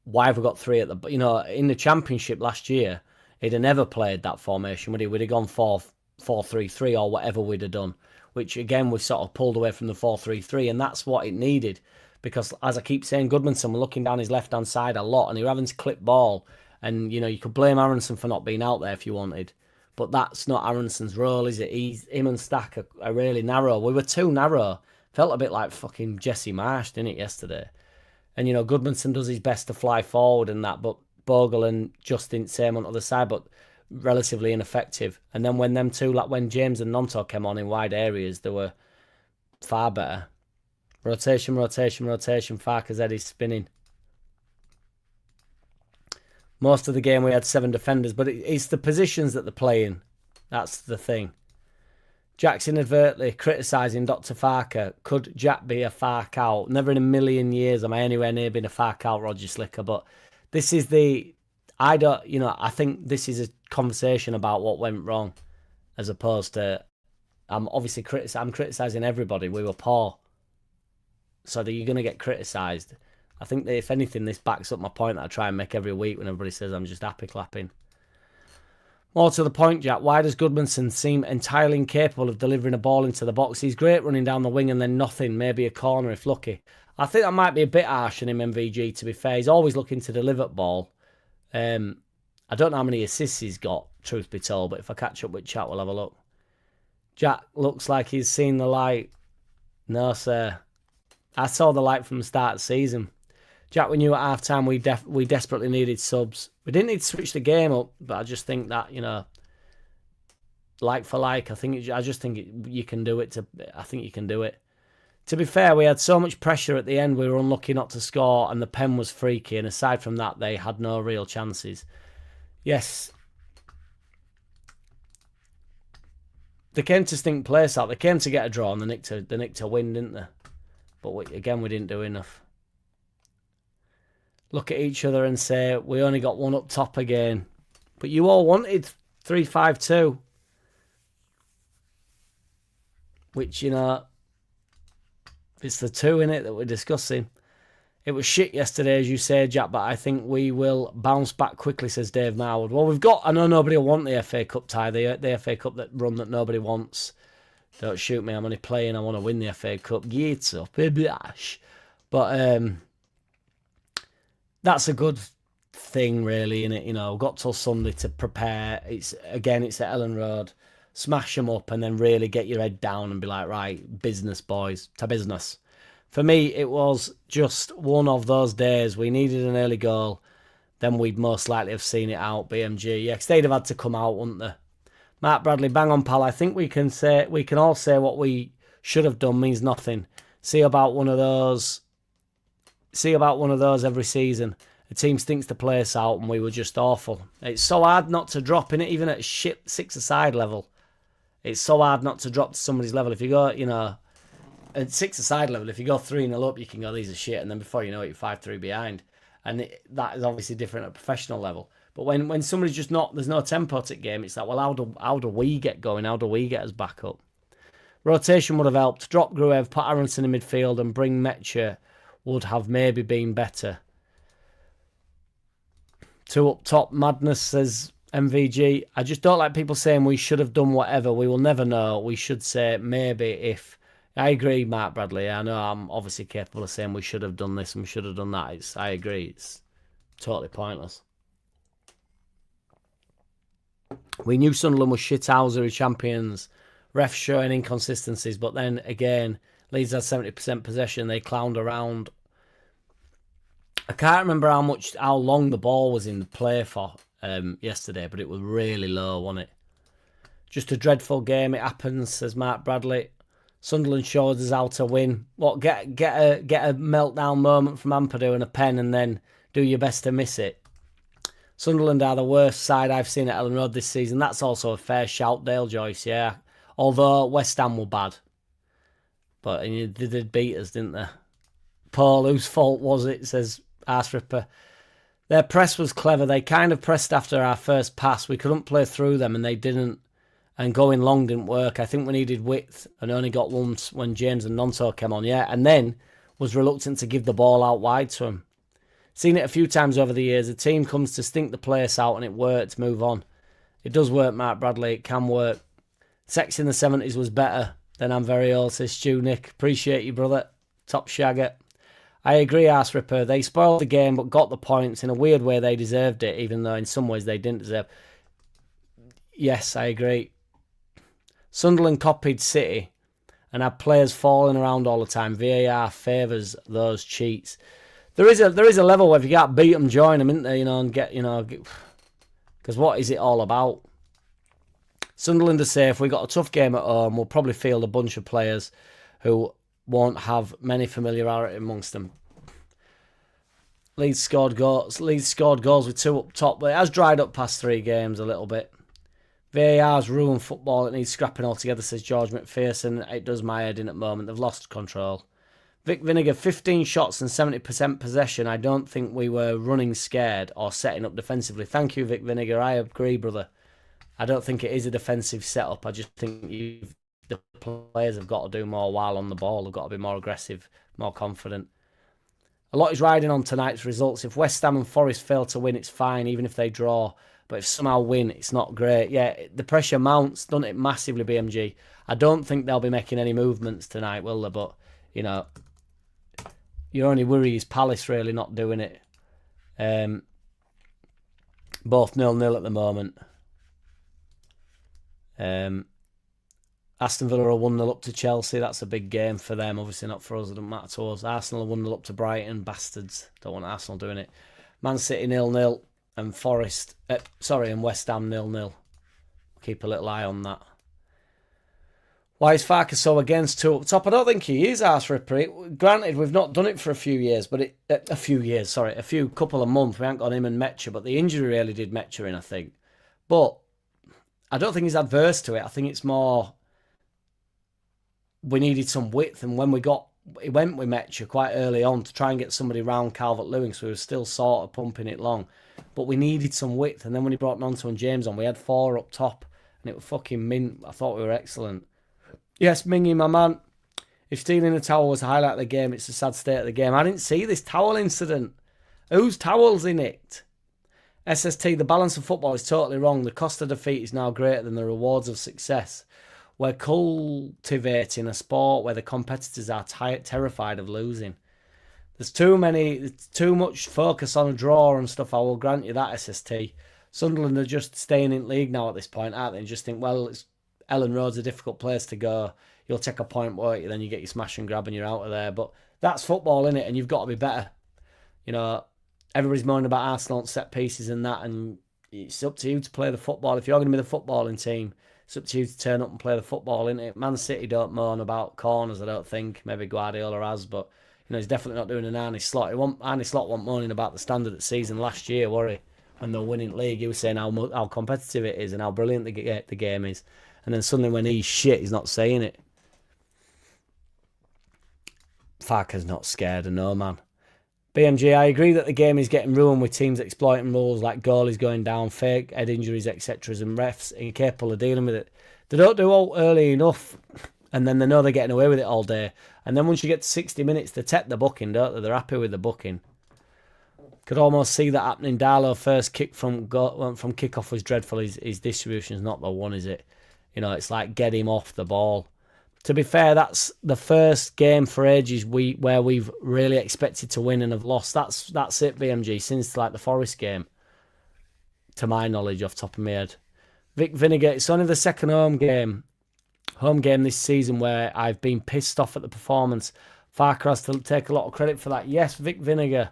why have we got three at the... in the Championship last year, he'd have never played that formation, would he? We'd have gone 4-3-3 or whatever we'd have done, which again, we've sort of pulled away from the 4-3-3, and that's what it needed. Because, as I keep saying, Goodmanson, we're looking down his left-hand side a lot, and you're having to clip ball. And, you could blame Aronson for not being out there if you wanted. But that's not Aronson's role, is it? Him and Stack are really narrow. We were too narrow. Felt a bit like fucking Jesse Marsh, didn't it, yesterday? And, Goodmanson does his best to fly forward and that, but Bogle and Justin, same on the other side, but relatively ineffective. And then when them two, like when James and Nonto came on in wide areas, they were far better. Rotation. Farke's head is spinning. Most of the game we had 7 defenders, but it's the positions that they're playing. That's the thing. Jack's inadvertently criticising Dr. Farke. Could Jack be a Farke out? Never in a million years am I anywhere near being a Farke out, Roger Slicker. But this is I think this is a conversation about what went wrong, as opposed to, I'm criticising everybody. We were poor. So that you're going to get criticised. I think that if anything, this backs up my point that I try and make every week when everybody says I'm just happy clapping. More to the point, Jack, why does Goodmanson seem entirely incapable of delivering a ball into the box? He's great running down the wing and then nothing, maybe a corner if lucky. I think that might be a bit harsh on him, MVG, to be fair. He's always looking to deliver ball. I don't know how many assists he's got, truth be told, but if I catch up with chat, we'll have a look. Jack looks like he's seen the light. No, sir. I saw the light from the start of the season. Jack, we knew at half-time we desperately needed subs. We didn't need to switch the game up, but I just think that, like for like, you can do it. I think you can do it. To be fair, we had so much pressure at the end, we were unlucky not to score, and the pen was freaky, and aside from that, they had no real chances. Yes. They came to stink place out. They came to get a draw, and they nicked a win, didn't they? But we didn't do enough. Look at each other and say, we only got one up top again. But you all wanted 3-5-2. Which, it's the two in it that we're discussing. It was shit yesterday, as you say, Jack, but I think we will bounce back quickly, says Dave Marwood. Well, I know nobody will want the FA Cup tie, the FA Cup run that nobody wants. Don't shoot me, I'm only playing, I want to win the FA Cup. Get up, but that's a good thing, really, innit? We've got till Sunday to prepare. It's at Ellen Road. Smash them up and then really get your head down and be like, right, business, boys, to business. For me, it was just one of those days. We needed an early goal. Then we'd most likely have seen it out, BMG. Yeah, because they'd have had to come out, wouldn't they? Mark Bradley, bang on, pal. I think we can all say what we should have done means nothing. See about one of those every season. The team stinks the place out and we were just awful. It's so hard not to drop in it, even at shit 6-a-side level. It's so hard not to drop to somebody's level. If you go, at 6-a-side level, if you go 3-0 up, you can go, these are shit, and then before you know it, you're 5-3 behind. And that is obviously different at a professional level. But when somebody's just not, there's no tempo to the game, it's like, well, how do we get going? How do we get us back up? Rotation would have helped. Drop Gruev, put Aronson in midfield and bring Metcher would have maybe been better. 2 up top, madness, says MVG. I just don't like people saying we should have done whatever. We will never know. We should say maybe if. I agree, Mark Bradley. I know I'm obviously capable of saying we should have done this and we should have done that. I agree. It's totally pointless. We knew Sunderland was shithousery champions. Refs showing inconsistencies, but then again, Leeds had 70% possession. They clowned around. I can't remember how long the ball was in the play for yesterday, but it was really low, wasn't it? Just a dreadful game. It happens, says Mark Bradley. Sunderland showed us how to win. What, get a meltdown moment from Ampadu and a pen and then do your best to miss it. Sunderland are the worst side I've seen at Ellen Road this season. That's also a fair shout, Dale Joyce, yeah. Although West Ham were bad. But they did beat us, didn't they? Paul, whose fault was it, says Arse Ripper. Their press was clever. They kind of pressed after our first pass. We couldn't play through them and they didn't. And going long didn't work. I think we needed width and only got once when James and Nonto came on, yeah. And then was reluctant to give the ball out wide to him. Seen it a few times over the years. A team comes to stink the place out and it works, move on. It does work, Mark Bradley. It can work. Sex in the 70s was better than I'm very old, says Stu Nick. Appreciate you, brother. Top shagger. I agree, Arse Ripper. They spoiled the game but got the points. In a weird way, they deserved it, even though in some ways they didn't deserve. Yes, I agree. Sunderland copied City and had players falling around all the time. VAR favours those cheats. There is a level where if you can't beat them, join them, isn't there? And because what is it all about? Sunderland are safe. We got a tough game at home. We'll probably field a bunch of players who won't have many familiarity amongst them. Leeds scored goals with 2 up top, but it has dried up past 3 games a little bit. VAR's ruined football. It needs scrapping altogether, says George McPherson. It does my head in at the moment. They've lost control. Vic Vinegar, 15 shots and 70% possession. I don't think we were running scared or setting up defensively. Thank you, Vic Vinegar. I agree, brother. I don't think it is a defensive setup. I just think the players have got to do more while on the ball. They've got to be more aggressive, more confident. A lot is riding on tonight's results. If West Ham and Forest fail to win, it's fine, even if they draw. But if somehow win, it's not great. Yeah, the pressure mounts, doesn't it, massively, BMG. I don't think they'll be making any movements tonight, will they? But, your only worry is Palace really not doing it. Both 0-0 at the moment. Aston Villa are 1-0 up to Chelsea. That's a big game for them. Obviously not for us. It doesn't matter to us. Arsenal are 1-0 up to Brighton. Bastards. Don't want Arsenal doing it. Man City 0-0. And and West Ham 0-0. Keep a little eye on that. Why is Farke so against 2 up top? I don't think he is, Arse Ripper. Granted, we've not done it for a couple of months. We haven't got him and Metcher, but the injury really did Metcher in, I think. But I don't think he's adverse to it. I think it's more we needed some width, and when he went with Metcher quite early on to try and get somebody round Calvert-Lewin, so we were still sort of pumping it long. But we needed some width, and then when he brought Nonto and James on, we had 4 up top, and it was fucking mint. I thought we were excellent. Yes, Mingy, my man. If stealing a towel was a highlight of the game, it's a sad state of the game. I didn't see this towel incident. Whose towel's in it? SST, the balance of football is totally wrong. The cost of defeat is now greater than the rewards of success. We're cultivating a sport where the competitors are terrified of losing. There's too much focus on a draw and stuff. I will grant you that, SST. Sunderland are just staying in league now at this point, aren't they? And just think, well, Ellen Road's a difficult place to go. You'll take a point, won't you? Then you get your smash and grab and you're out of there. But that's football, innit? And you've got to be better. Everybody's moaning about Arsenal and set pieces and that, and it's up to you to play the football. If you're going to be the footballing team, it's up to you to turn up and play the football, innit? Man City don't moan about corners, I don't think. Maybe Guardiola has, but he's definitely not doing an Arne Slot. Arne Slot wasn't moaning about the standard of the season last year, were he? When they were winning league, he was saying how competitive it is and how brilliant the game is. And then suddenly when he's shit, he's not saying it. Farke's not scared of no man. BMG, I agree that the game is getting ruined with teams exploiting rules like goalies going down, fake head injuries, etc. and refs incapable of dealing with it. They don't do it early enough, and then they know they're getting away with it all day. And then once you get to 60 minutes, they take the booking, don't they? They're happy with the booking. Could almost see that happening. Darlow first kick from kickoff was dreadful. His distribution's not the one, is it? It's like get him off the ball. To be fair, that's the first game for ages where we've really expected to win and have lost. That's it, BMG, since like the Forest game, to my knowledge, off the top of my head. Vic Vinegar, it's only the second home game this season where I've been pissed off at the performance. Farke has to take a lot of credit for that. Yes, Vic Vinegar,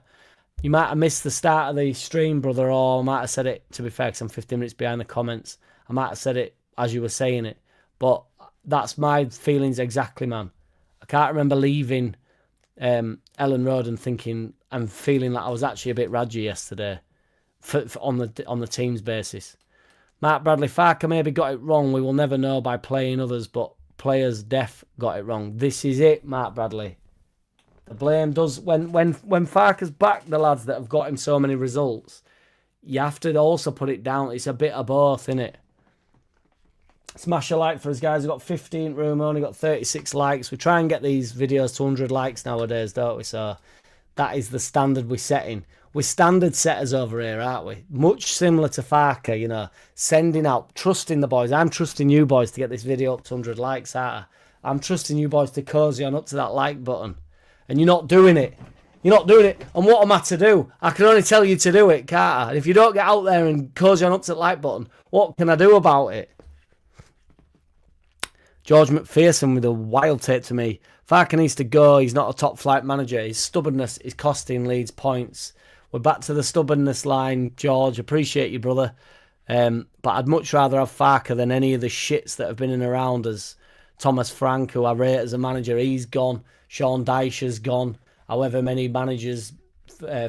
you might have missed the start of the stream, brother, or I might have said it, to be fair, because I'm 15 minutes behind the comments. I might have said it as you were saying it. But that's my feelings exactly, man. I can't remember leaving Ellen Road and thinking and feeling like I was actually a bit radgy yesterday on the team's basis. Mark Bradley, Farke maybe got it wrong. We will never know by playing others, but players def got it wrong. This is it, Mark Bradley. The blame does when Farke's back the lads that have got him so many results. You have to also put it down. It's a bit of both, innit? Smash a like for us, guys. We've got 15 room, only got 36 likes. We try and get these videos to 100 likes nowadays, don't we? So that is the standard we're setting. We're standard setters over here, aren't we? Much similar to Farke, you know, sending out, trusting the boys. I'm trusting you boys to get this video up to 100 likes, aren't I? I'm trusting you boys to cozy on up to that like button. And you're not doing it. You're not doing it. And what am I to do? I can only tell you to do it, can't I? And if you don't get out there and cozy on up to the like button, what can I do about it? George McPherson with a wild take to me. Farke needs to go. He's not a top flight manager. His stubbornness is costing Leeds points. We're back to the stubbornness line, George. Appreciate you, brother. But I'd much rather have Farke than any of the shits that have been in around us. Thomas Frank, who I rate as a manager, he's gone. Sean Dyche's gone. However many managers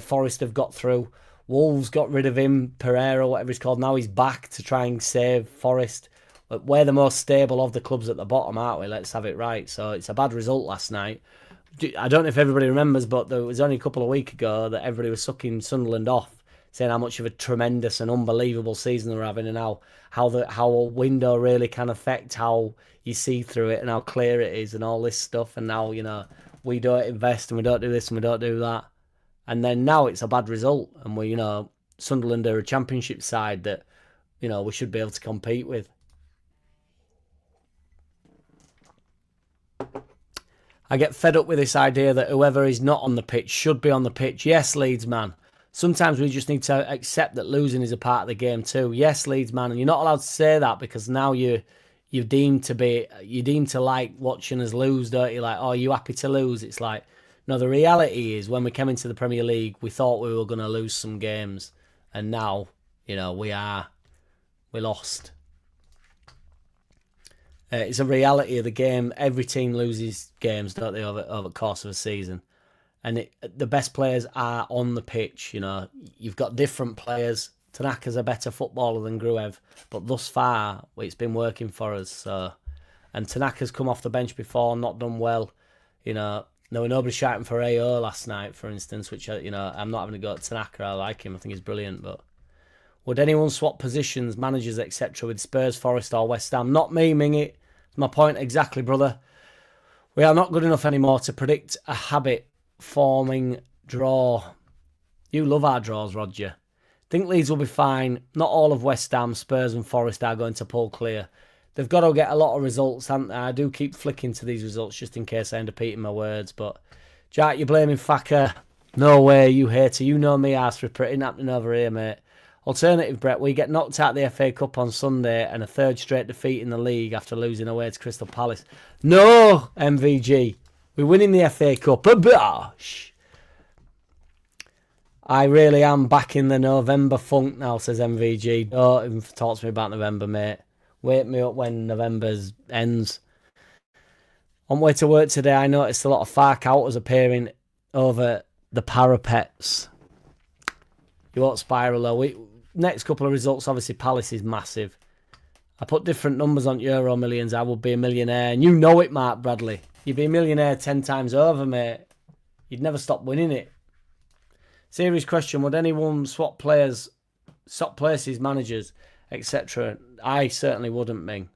Forest have got through. Wolves got rid of him. Pereira, whatever he's called. Now he's back to try and save Forest. We're the most stable of the clubs at the bottom, aren't we? Let's have it right. So it's a bad result last night. I don't know if everybody remembers, but there was only a couple of weeks ago that everybody was sucking Sunderland off, saying how much of a tremendous and unbelievable season they're having, and how a window really can affect how you see through it and how clear it is and all this stuff. And now, you know, we don't invest and we don't do this and we don't do that. And then now it's a bad result, and we, you know, Sunderland are a championship side that, you know, we should be able to compete with. I get fed up with this idea that whoever is not on the pitch should be on the pitch. Yes, Leeds man. Sometimes we just need to accept that losing is a part of the game too. Yes, Leeds man, and you're not allowed to say that because now you're deemed to like watching us lose, don't you? Like, oh, you happy to lose? It's like, no. The reality is, when we came into the Premier League, we thought we were going to lose some games, and now, you know, we lost. It's a reality of the game. Every team loses games, don't they, over the course of a season. And the best players are on the pitch. You know, you've got different players. Tanaka's a better footballer than Gruev, but thus far, it's been working for us. So, and Tanaka's come off the bench before, not done well. You know, nobody shouting for AO last night, for instance, which, you know, I'm not having to go at Tanaka. I like him. I think he's brilliant, but would anyone swap positions, managers, etc. with Spurs, Forest or West Ham? Not me, Mingit. My point exactly, brother. We are not good enough anymore to predict a habit-forming draw. You love our draws, Roger. Think Leeds will be fine. Not all of West Ham, Spurs and Forest are going to pull clear. They've got to get a lot of results, haven't they? I do keep flicking to these results just in case I end up eating my words. But, Jack, you're blaming Farke. No way, you hater. You know me, arse ripper. It ain't happening over here, mate. Alternative, Brett, we get knocked out of the FA Cup on Sunday and a third straight defeat in the league after losing away to Crystal Palace. No, MVG. We're winning the FA Cup. Bosh. I really am back in the November funk now, says MVG. Don't even talk to me about November, mate. Wake me up when November ends. On way to work today, I noticed a lot of Farke outers appearing over the parapets. You won't spiral though. Next couple of results, obviously Palace is massive. I put different numbers on Euro Millions. I would be a millionaire. And you know it, Mark Bradley. You'd be a millionaire 10 times over, mate. You'd never stop winning it. Serious question. Would anyone swap places, managers, etc.? I certainly wouldn't, Ming.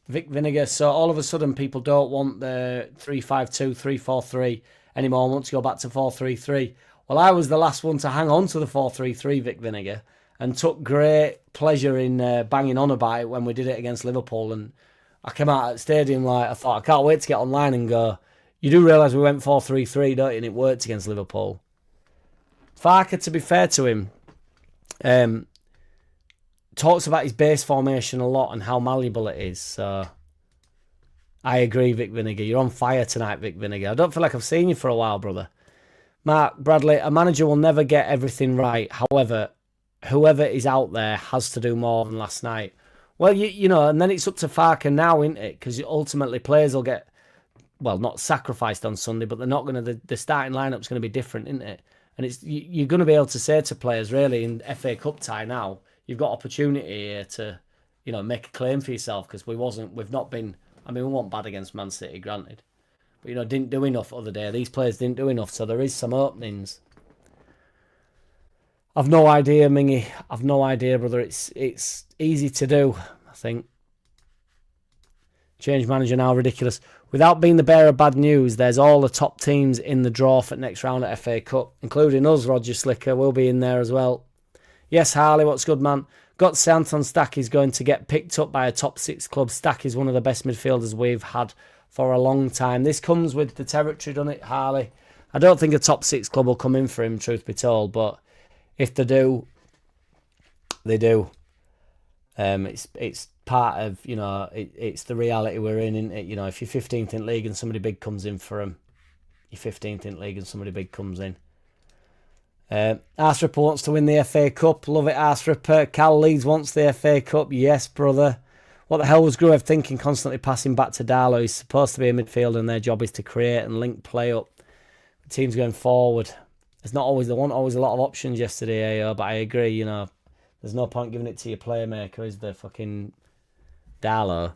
Vic Vinegar. So all of a sudden people don't want the 3-5-2, 3-4-3 anymore. Want to go back to 4-3-3. Well, I was the last one to hang on to the 4-3-3, Vic Vinegar, and took great pleasure in banging on about it when we did it against Liverpool. And I came out at the stadium like, I thought, I can't wait to get online and go, you do realise we went 4-3-3, don't you? And it worked against Liverpool. Farke, to be fair to him, talks about his base formation a lot and how malleable it is. So I agree, Vic Vinegar. You're on fire tonight, Vic Vinegar. I don't feel like I've seen you for a while, brother. Mark Bradley, a manager will never get everything right. However, whoever is out there has to do more than last night. Well, you know, and then it's up to Farke now, isn't it? Because ultimately players will get, well, not sacrificed on Sunday, but they're not going to, the starting lineup's going to be different, isn't it? And you're going to be able to say to players, really, in FA Cup tie now, you've got opportunity here to, you know, make a claim for yourself, because we've not been, I mean, we weren't bad against Man City, granted. But, you know, didn't do enough other day. These players didn't do enough, so there is some openings. I've no idea, Mingy. I've no idea, brother. It's easy to do, I think. Change manager now, ridiculous. Without being the bearer of bad news, there's all the top teams in the draw for next round at FA Cup, including us, Roger Slicker. We'll be in there as well. Yes, Harley, what's good, man? Got Santon Stack is going to get picked up by a top 6 club. Stack is one of the best midfielders we've had for a long time. This comes with the territory, doesn't it, Harley? I don't think a top 6 club will come in for him, truth be told, but if they do, they do. It's part of, you know, it's the reality we're in, isn't it? You know, if you're 15th in league and somebody big comes in for him, you're 15th in league and somebody big comes in. Arsenal wants to win the FA Cup. Love it, Arsenal. Cal Leeds wants the FA Cup. Yes, brother. What the hell was Gruev thinking, constantly passing back to Darlow? He's supposed to be a midfielder and their job is to create and link play up. The team's going forward. There weren't always a lot of options yesterday, but I agree, you know. There's no point giving it to your playmaker, is there, fucking Darlow?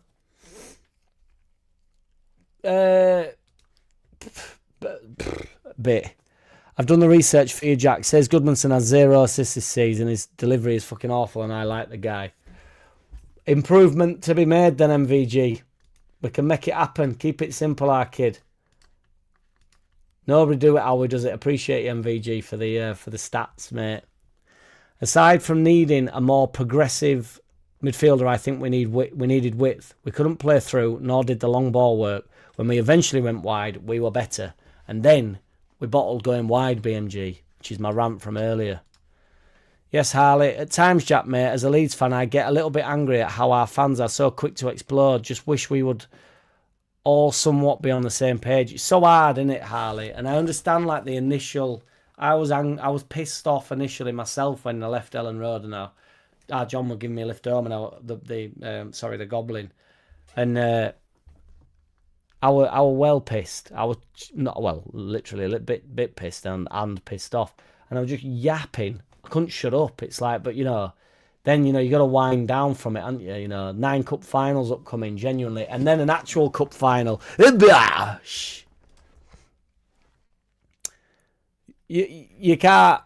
Bit. I've done the research for you, Jack. Says Goodmanson has 0 assists this season. His delivery is fucking awful and I like the guy. Improvement to be made then, MVG. We can make it happen. Keep it simple, our kid. Nobody do it how we does it. Appreciate you, MVG, for the stats, mate. Aside from needing a more progressive midfielder, I think we needed width. We couldn't play through, nor did the long ball work. When we eventually went wide, we were better. And then we bottled going wide, BMG, which is my rant from earlier. Yes, Harley. At times, Jack, mate, as a Leeds fan, I get a little bit angry at how our fans are so quick to explode. Just wish we would all somewhat be on the same page. It's so hard, isn't it, Harley? And I understand, like, the initial... I was pissed off initially myself when I left Ellen Road, and John would give me a lift home, and the Goblin, and I was well pissed. I was not, well, literally a little bit pissed and pissed off, and I was just yapping. I couldn't shut up. It's like, but you know, then you know you got to wind down from it, haven't you? You know, 9 cup finals upcoming, genuinely, and then an actual cup final. You can't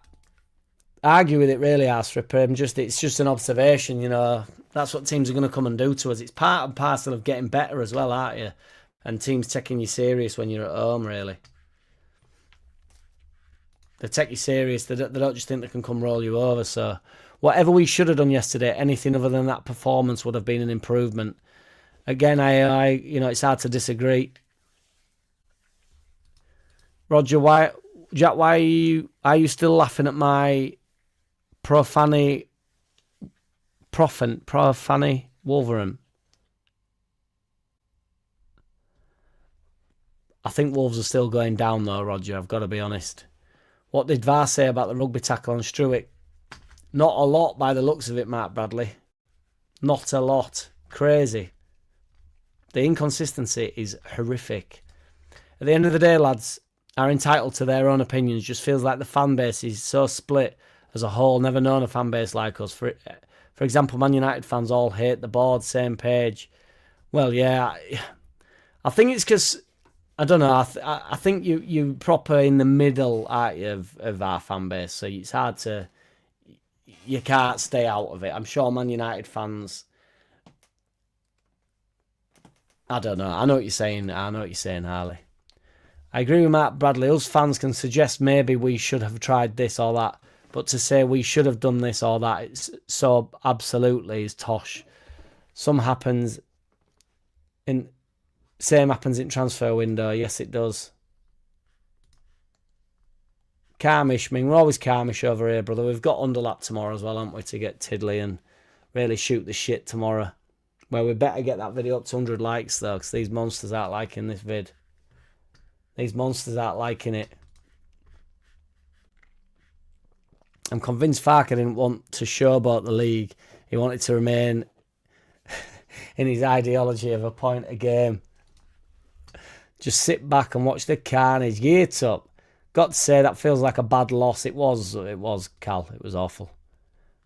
argue with it, really, Arstrip. It's just an observation, you know. That's what teams are going to come and do to us. It's part and parcel of getting better as well, aren't you? And teams taking you serious when you're at home, really. They take you serious. They don't just think they can come roll you over. So whatever we should have done yesterday, anything other than that performance would have been an improvement. Again, I you know, it's hard to disagree. Roger, Jack, why are you still laughing at my profane Wolverham? I think Wolves are still going down though, Roger, I've got to be honest. What did VAR say about the rugby tackle on Struick? Not a lot by the looks of it, Mark Bradley. Not a lot. Crazy. The inconsistency is horrific. At the end of the day, lads, are entitled to their own opinions. Just feels like the fan base is so split as a whole. Never known a fan base like us. For example, Man United fans all hate the board, same page. Well, yeah, I think it's because, I don't know, I think you proper in the middle, aren't you, of our fan base. So it's hard to, you can't stay out of it. I'm sure Man United fans, I don't know. I know what you're saying. Harley. I agree with Mark Bradley. Us fans can suggest maybe we should have tried this or that, but to say we should have done this or that, it's so absolutely is tosh. Same happens in transfer window. Yes, it does. Carmish, we're always Carmish over here, brother. We've got underlap tomorrow as well, haven't we, to get tiddly and really shoot the shit tomorrow. Well, we better get that video up to 100 likes though, because these monsters aren't liking this vid. These monsters aren't liking it. I'm convinced Farke didn't want to showboat the league. He wanted to remain in his ideology of a point a game. Just sit back and watch the carnage. Years up. Got to say, that feels like a bad loss. It was, Cal. It was awful.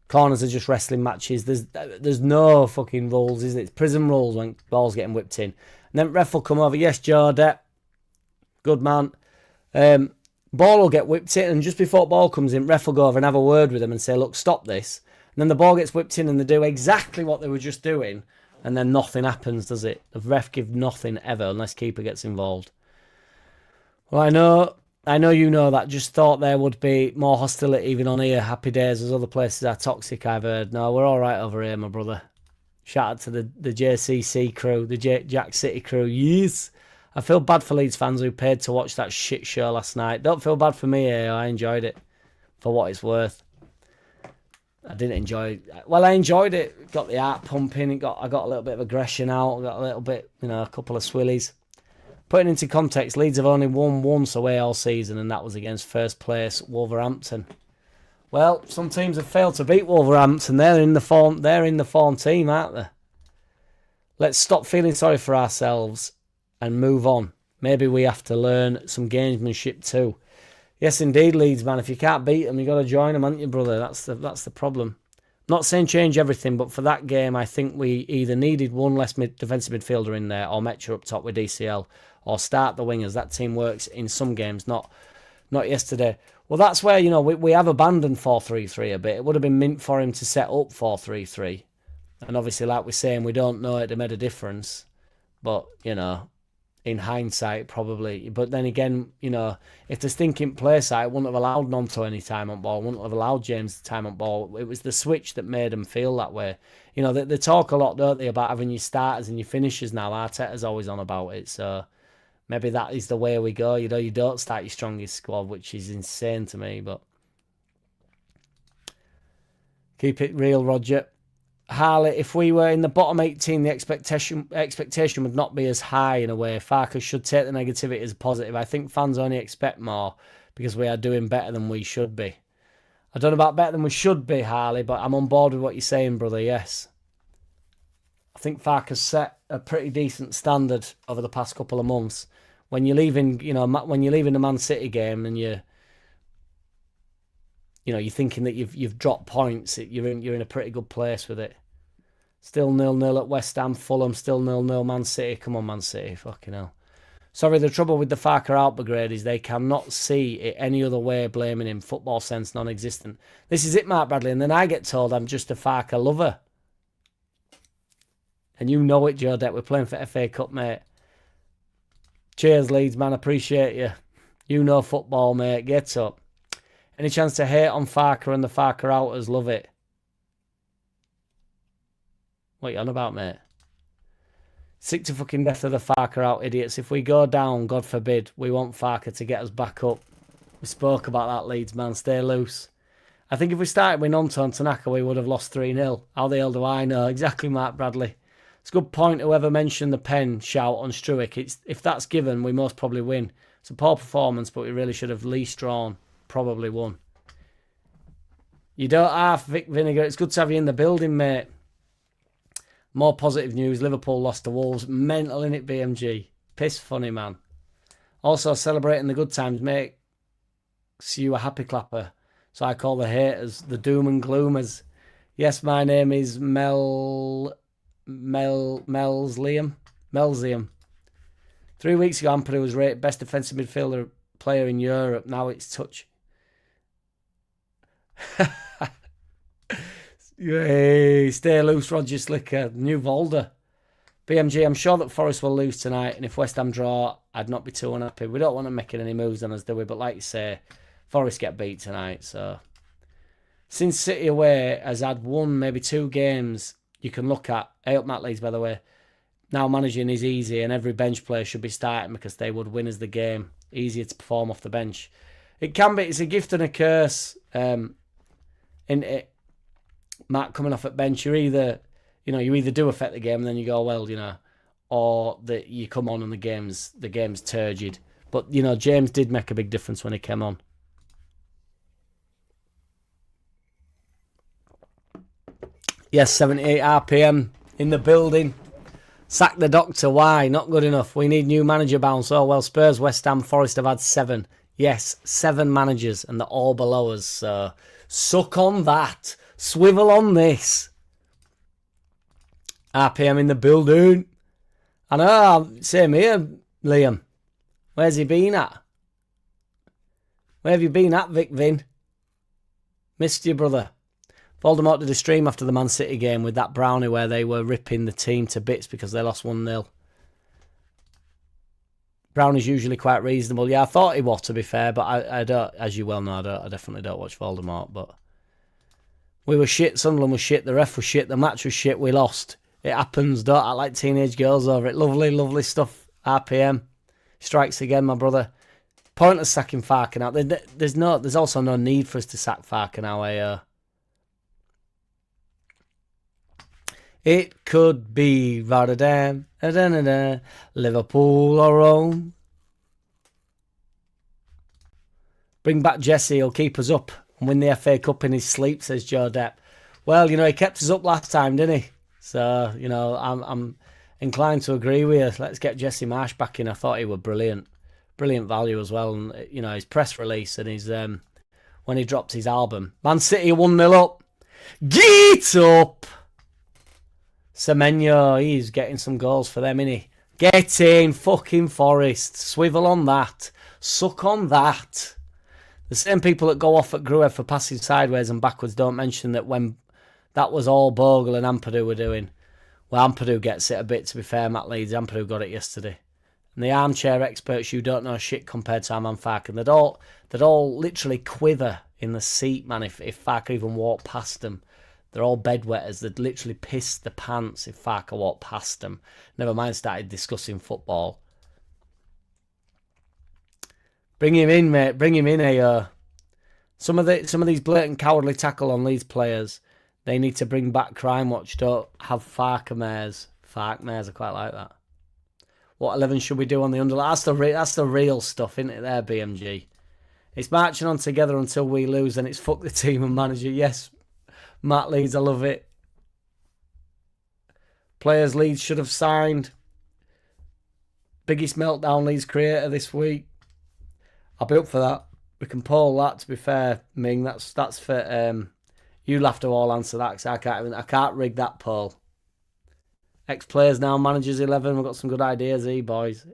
Corners are just wrestling matches. There's no fucking rules, isn't it? It's prison rules when ball's getting whipped in. And then ref will come over. Yes, Joe Depp. Good man. Ball will get whipped in, and just before ball comes in, ref will go over and have a word with them and say, look, stop this. And then the ball gets whipped in and they do exactly what they were just doing, and then nothing happens, does it? The ref give nothing ever unless keeper gets involved. Well, I know you know that. Just thought there would be more hostility even on here. Happy days as other places are toxic, I've heard. No, we're all right over here, my brother. Shout out to the JCC crew, the JackCity crew. Yes. I feel bad for Leeds fans who paid to watch that shit show last night. Don't feel bad for me here. I enjoyed it for what it's worth. I didn't enjoy it. Well, I enjoyed it. Got the heart pumping. I got a little bit of aggression out. I got a little bit, a couple of swillies. Putting into context, Leeds have only won once away all season, and that was against first place Wolverhampton. Well, some teams have failed to beat Wolverhampton. They're in the form team, aren't they? Let's stop feeling sorry for ourselves and move on. Maybe we have to learn some gamesmanship too. Yes, indeed, Leeds, man. If you can't beat them, you got to join them, haven't you, brother? That's the problem. Not saying change everything, but for that game, I think we either needed one less defensive midfielder in there, or Metcher up top with DCL, or start the wingers. That team works in some games, not yesterday. Well, that's where, we have abandoned 4-3-3 a bit. It would have been mint for him to set up 4-3-3. And obviously, like we're saying, we don't know it made a difference. But, in hindsight, probably. But then again, if there's thinking play side, it wouldn't have allowed Nonto any time on ball, wouldn't have allowed James time on ball. It was the switch that made them feel that way. They talk a lot, don't they, about having your starters and your finishers now. Arteta's always on about it. So maybe that is the way we go. You don't start your strongest squad, which is insane to me. But keep it real, Roger. Harley, if we were in the bottom 18, the expectation would not be as high in a way. Farke should take the negativity as a positive. I think fans only expect more because we are doing better than we should be. I don't know about better than we should be, Harley, but I'm on board with what you're saying, brother, yes. I think Farke's set a pretty decent standard over the past couple of months. When you're leaving, when you're leaving the Man City game and you're thinking that you've dropped points, you're in a pretty good place with it. Still 0-0 at West Ham, Fulham, still 0-0 Man City. Come on, Man City, fucking hell. Sorry, the trouble with the Farke outgrade is they cannot see it any other way, blaming him. Football sense non-existent. This is it, Mark Bradley, and then I get told I'm just a Farke lover. And you know it, Joe Depp. We're playing for FA Cup, mate. Cheers, Leeds, man. Appreciate you. You know football, mate. Get up. Any chance to hate on Farke and the Farke outers? Love it. What are you on about, mate? Sick to fucking death of the Farke out idiots. If we go down, God forbid, we want Farke to get us back up. We spoke about that, Leeds, man. Stay loose. I think if we started with Nonto and Tanaka, we would have lost 3-0. How the hell do I know? Exactly, Mark Bradley. It's a good point. Whoever mentioned the pen shout on Struick. If that's given, we most probably win. It's a poor performance, but we really should have least drawn. Probably won. You don't have Vic Vinegar. It's good to have you in the building, mate. More positive news. Liverpool lost to Wolves. Mental in it, BMG. Piss funny, man. Also, celebrating the good times makes you a happy clapper. So I call the haters the doom and gloomers. Yes, my name is Melzium. 3 weeks ago, Ampadu was rated best defensive midfielder player in Europe. Now it's touch. Hey, stay loose, Roger Slicker. New Volder. BMG, I'm sure that Forest will lose tonight, and if West Ham draw, I'd not be too unhappy. We don't want them making any moves on us, do we? But like you say, Forest get beat tonight. So since City away has had one, maybe 2 games you can look at. Hey up, Matt Leeds, by the way. Now managing is easy, and every bench player should be starting because they would win as the game. Easier to perform off the bench. It can be. It's a gift and a curse. In it, Matt, coming off at bench, you either do affect the game, and then you go, well, or that you come on and the game's turgid. But James did make a big difference when he came on. Yes, 78 RPM in the building. Sack the doctor. Why? Not good enough. We need new manager bounce. Oh, well, Spurs, West Ham, Forest have had 7. Yes, 7 managers, and they're all below us. So suck on that. Swivel on this. RPM in the building. I know, same here, Liam. Where's he been at? Where have you been at, Vic Vin? Missed you, brother. Voldemort did a stream after the Man City game with that brownie where they were ripping the team to bits because they lost 1-0. Brownie's usually quite reasonable. Yeah, I thought he was, to be fair, but I don't, as you well know, I definitely don't watch Voldemort, but we were shit, Sunderland was shit, the ref was shit, the match was shit, we lost. It happens, don't act like teenage girls over it. Lovely, lovely stuff. RPM. Strikes again, my brother. Pointless sacking Farke now. There's also no need for us to sack Farke now. It could be Rotterdam, Liverpool or Rome. Bring back Jesse, he'll keep us up and win the FA Cup in his sleep, says Joe Depp. Well, you know, he kept us up last time, didn't he? So, you know, I'm inclined to agree with you. Let's get Jesse Marsh back in. I thought he was brilliant. Brilliant value as well. And, you know, his press release and his when he dropped his album. Man City 1-0 up. Get up! Semenyo, he's getting some goals for them, isn't he? Get in, fucking Forest. Swivel on that. Suck on that. The same people that go off at Gruev for passing sideways and backwards don't mention that when that was all Bogle and Ampadu were doing. Well, Ampadu gets it a bit, to be fair, Matt Leeds. Ampadu got it yesterday. And the armchair experts, you don't know shit compared to Arman Farke. And they'd all literally quiver in the seat, man, if Farke even walked past them. They're all bedwetters. They'd literally piss the pants if Farke walked past them. Never mind started discussing football. Bring him in, mate. Bring him in, AO. Some of these blatant cowardly tackle on Leeds players, they need to bring back Crime Watch. Don't have Farke mares. Farke mares, I quite like that. What 11 should we do on the underline? That's the real stuff, isn't it there, BMG? It's marching on together until we lose, and it's fuck the team and manager. Yes, Matt Leeds, I love it. Players Leeds should have signed. Biggest meltdown Leeds creator this week. I'll be up for that. We can poll that, to be fair, Ming. That's for you'll have to all answer that because I can't rig that poll. Ex-players now, managers 11. We've got some good ideas here, boys.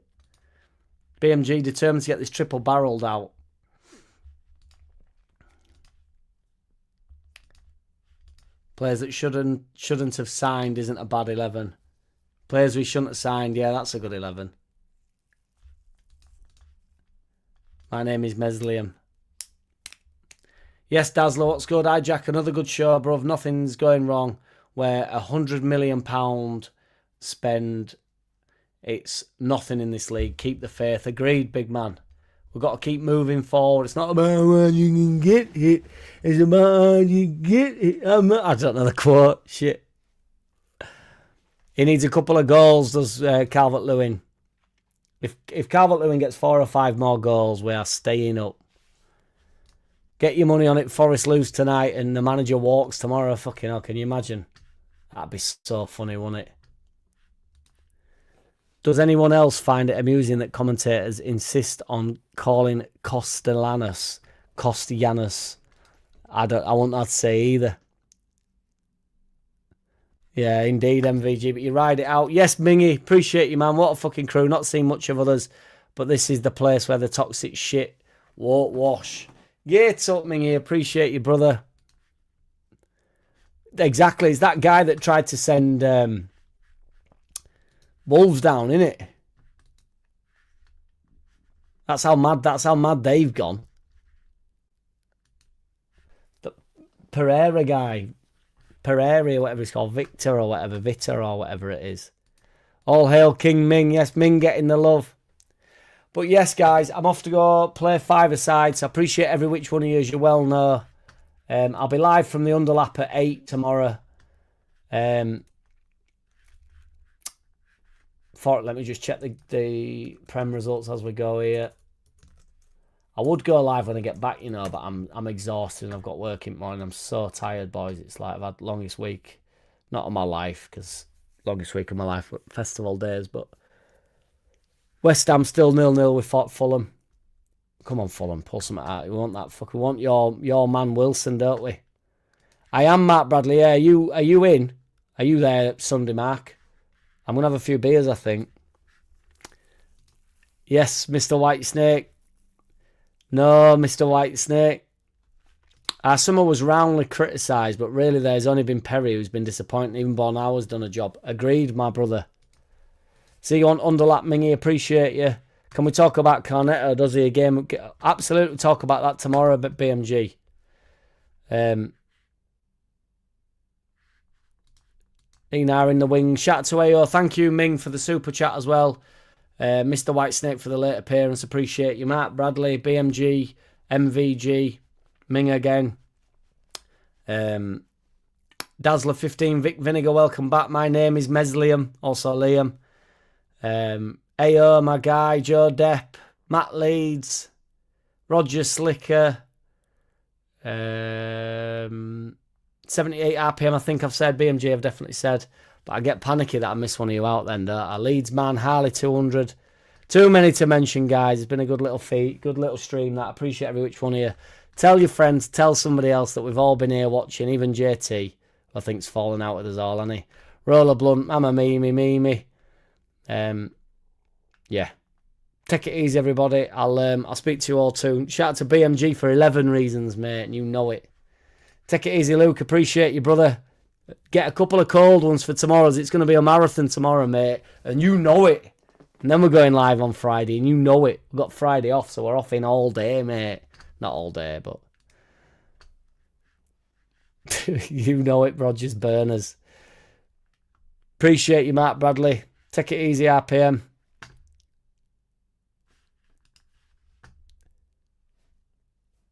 BMG determined to get this triple barreled out. Players that shouldn't have signed isn't a bad 11. Players we shouldn't have signed, yeah, that's a good 11. My name is Meslium. Yes, Dazzler, what's good? Hi, Jack. Another good show, bruv. Nothing's going wrong. Where £100 million spend, it's nothing in this league. Keep the faith. Agreed, big man. We've got to keep moving forward. It's not about how you can get it. It's about how you get it. I don't know the quote. Shit. He needs a couple of goals, does Calvert-Lewin. If Calvert-Lewin gets 4 or 5 more goals, we are staying up. Get your money on it. Forest lose tonight and the manager walks tomorrow. Fucking hell, can you imagine? That'd be so funny, wouldn't it? Does anyone else find it amusing that commentators insist on calling Costillanos? I won't have to say either. Yeah, indeed, MVG. But you ride it out. Yes, Mingy, appreciate you, man. What a fucking crew. Not seen much of others, but this is the place where the toxic shit won't wash. Yeah, it's up, Mingy. Appreciate you, brother. Exactly. It's that guy that tried to send Wolves down, innit? That's how mad they've gone. The Pereira guy. Pereira, whatever it's called, Victor or whatever it is. All hail King Ming. Yes, Ming getting the love. But yes, guys, I'm off to go play 5-a-side. So I appreciate every which one of you, as you well know. I'll be live from the underlap at 8 tomorrow. Let me just check the Prem results as we go here. I would go live when I get back, you know, but I'm exhausted and I've got work in the morning. I'm so tired, boys. It's like I've had the longest week Not on my life, because longest week of my life were festival days, but West Ham still 0-0 with Fulham. Come on, Fulham, pull something out. We want that fucker. We want your man Wilson, don't we? I am Mark Bradley. Yeah, are you in? Are you there Sunday, Mark? I'm gonna have a few beers, I think. Yes, Mr. Whitesnake. No, Mr. Whitesnake. Our summer was roundly criticised, but really there's only been Perry who's been disappointing. Even Bornau's done a job. Agreed, my brother. See you on Underlap, Mingy. Appreciate you. Can we talk about Cornetto? Does he a game? Absolutely talk about that tomorrow at BMG. Enar in the wing. Shout out to AO. Thank you, Ming, for the super chat as well. Mr. Whitesnake for the late appearance. Appreciate you. Mark Bradley, BMG, MVG, Ming again. Dazzler 15, Vic Vinegar, welcome back. My name is Mesliam, also Liam. AO, my guy, Joe Depp, Matt Leeds, Roger Slicker, 78 RPM, I think I've said. BMG, I've definitely said. But I get panicky that I miss one of you out then, don't I? Leeds man, Harley 200. Too many to mention, guys. It's been a good little feat, good little stream that. I appreciate every which one of you. Tell your friends, tell somebody else that we've all been here watching, even JT, I think's fallen out with us all, hasn't he? Roller Blunt, Mama Mimi. Yeah. Take it easy, everybody. I'll speak to you all soon. Shout out to BMG for 11 reasons, mate, and you know it. Take it easy, Luke. Appreciate you, brother. Get a couple of cold ones for tomorrow's. It's going to be a marathon tomorrow, mate, and you know it. And then we're going live on Friday, and you know it. We've got Friday off, so we're off in all day, mate. Not all day, but you know it, Rogers Burners. Appreciate you, Mark Bradley. Take it easy, RPM.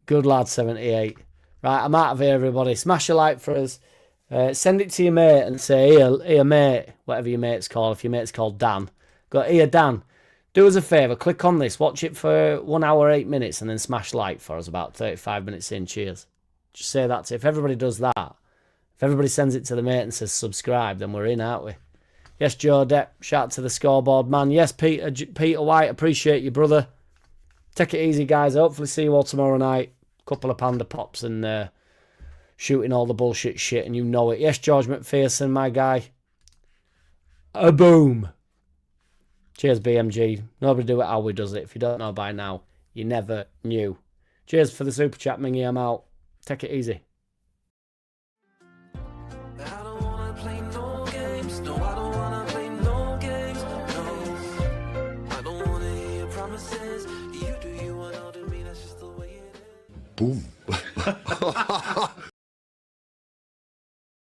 Good lad, 78. Right, I'm out of here, everybody. Smash a like for us. Send it to your mate and say, here, mate, whatever your mate's called. If your mate's called Dan, go, here, Dan, do us a favour. Click on this. Watch it for 1 hour, 8 minutes, and then smash like for us about 35 minutes in. Cheers. Just say that. If everybody does that, if everybody sends it to the mate and says subscribe, then we're in, aren't we? Yes, Joe Depp. Shout out to the scoreboard, man. Yes, Peter White. Appreciate you, brother. Take it easy, guys. Hopefully see you all tomorrow night. Couple of panda pops and shooting all the bullshit shit, and you know it. Yes, George McPherson, my guy. A boom. Cheers, BMG. Nobody do it how we does it. If you don't know by now, you never knew. Cheers for the super chat, Mingy. I'm out. Take it easy. Boom.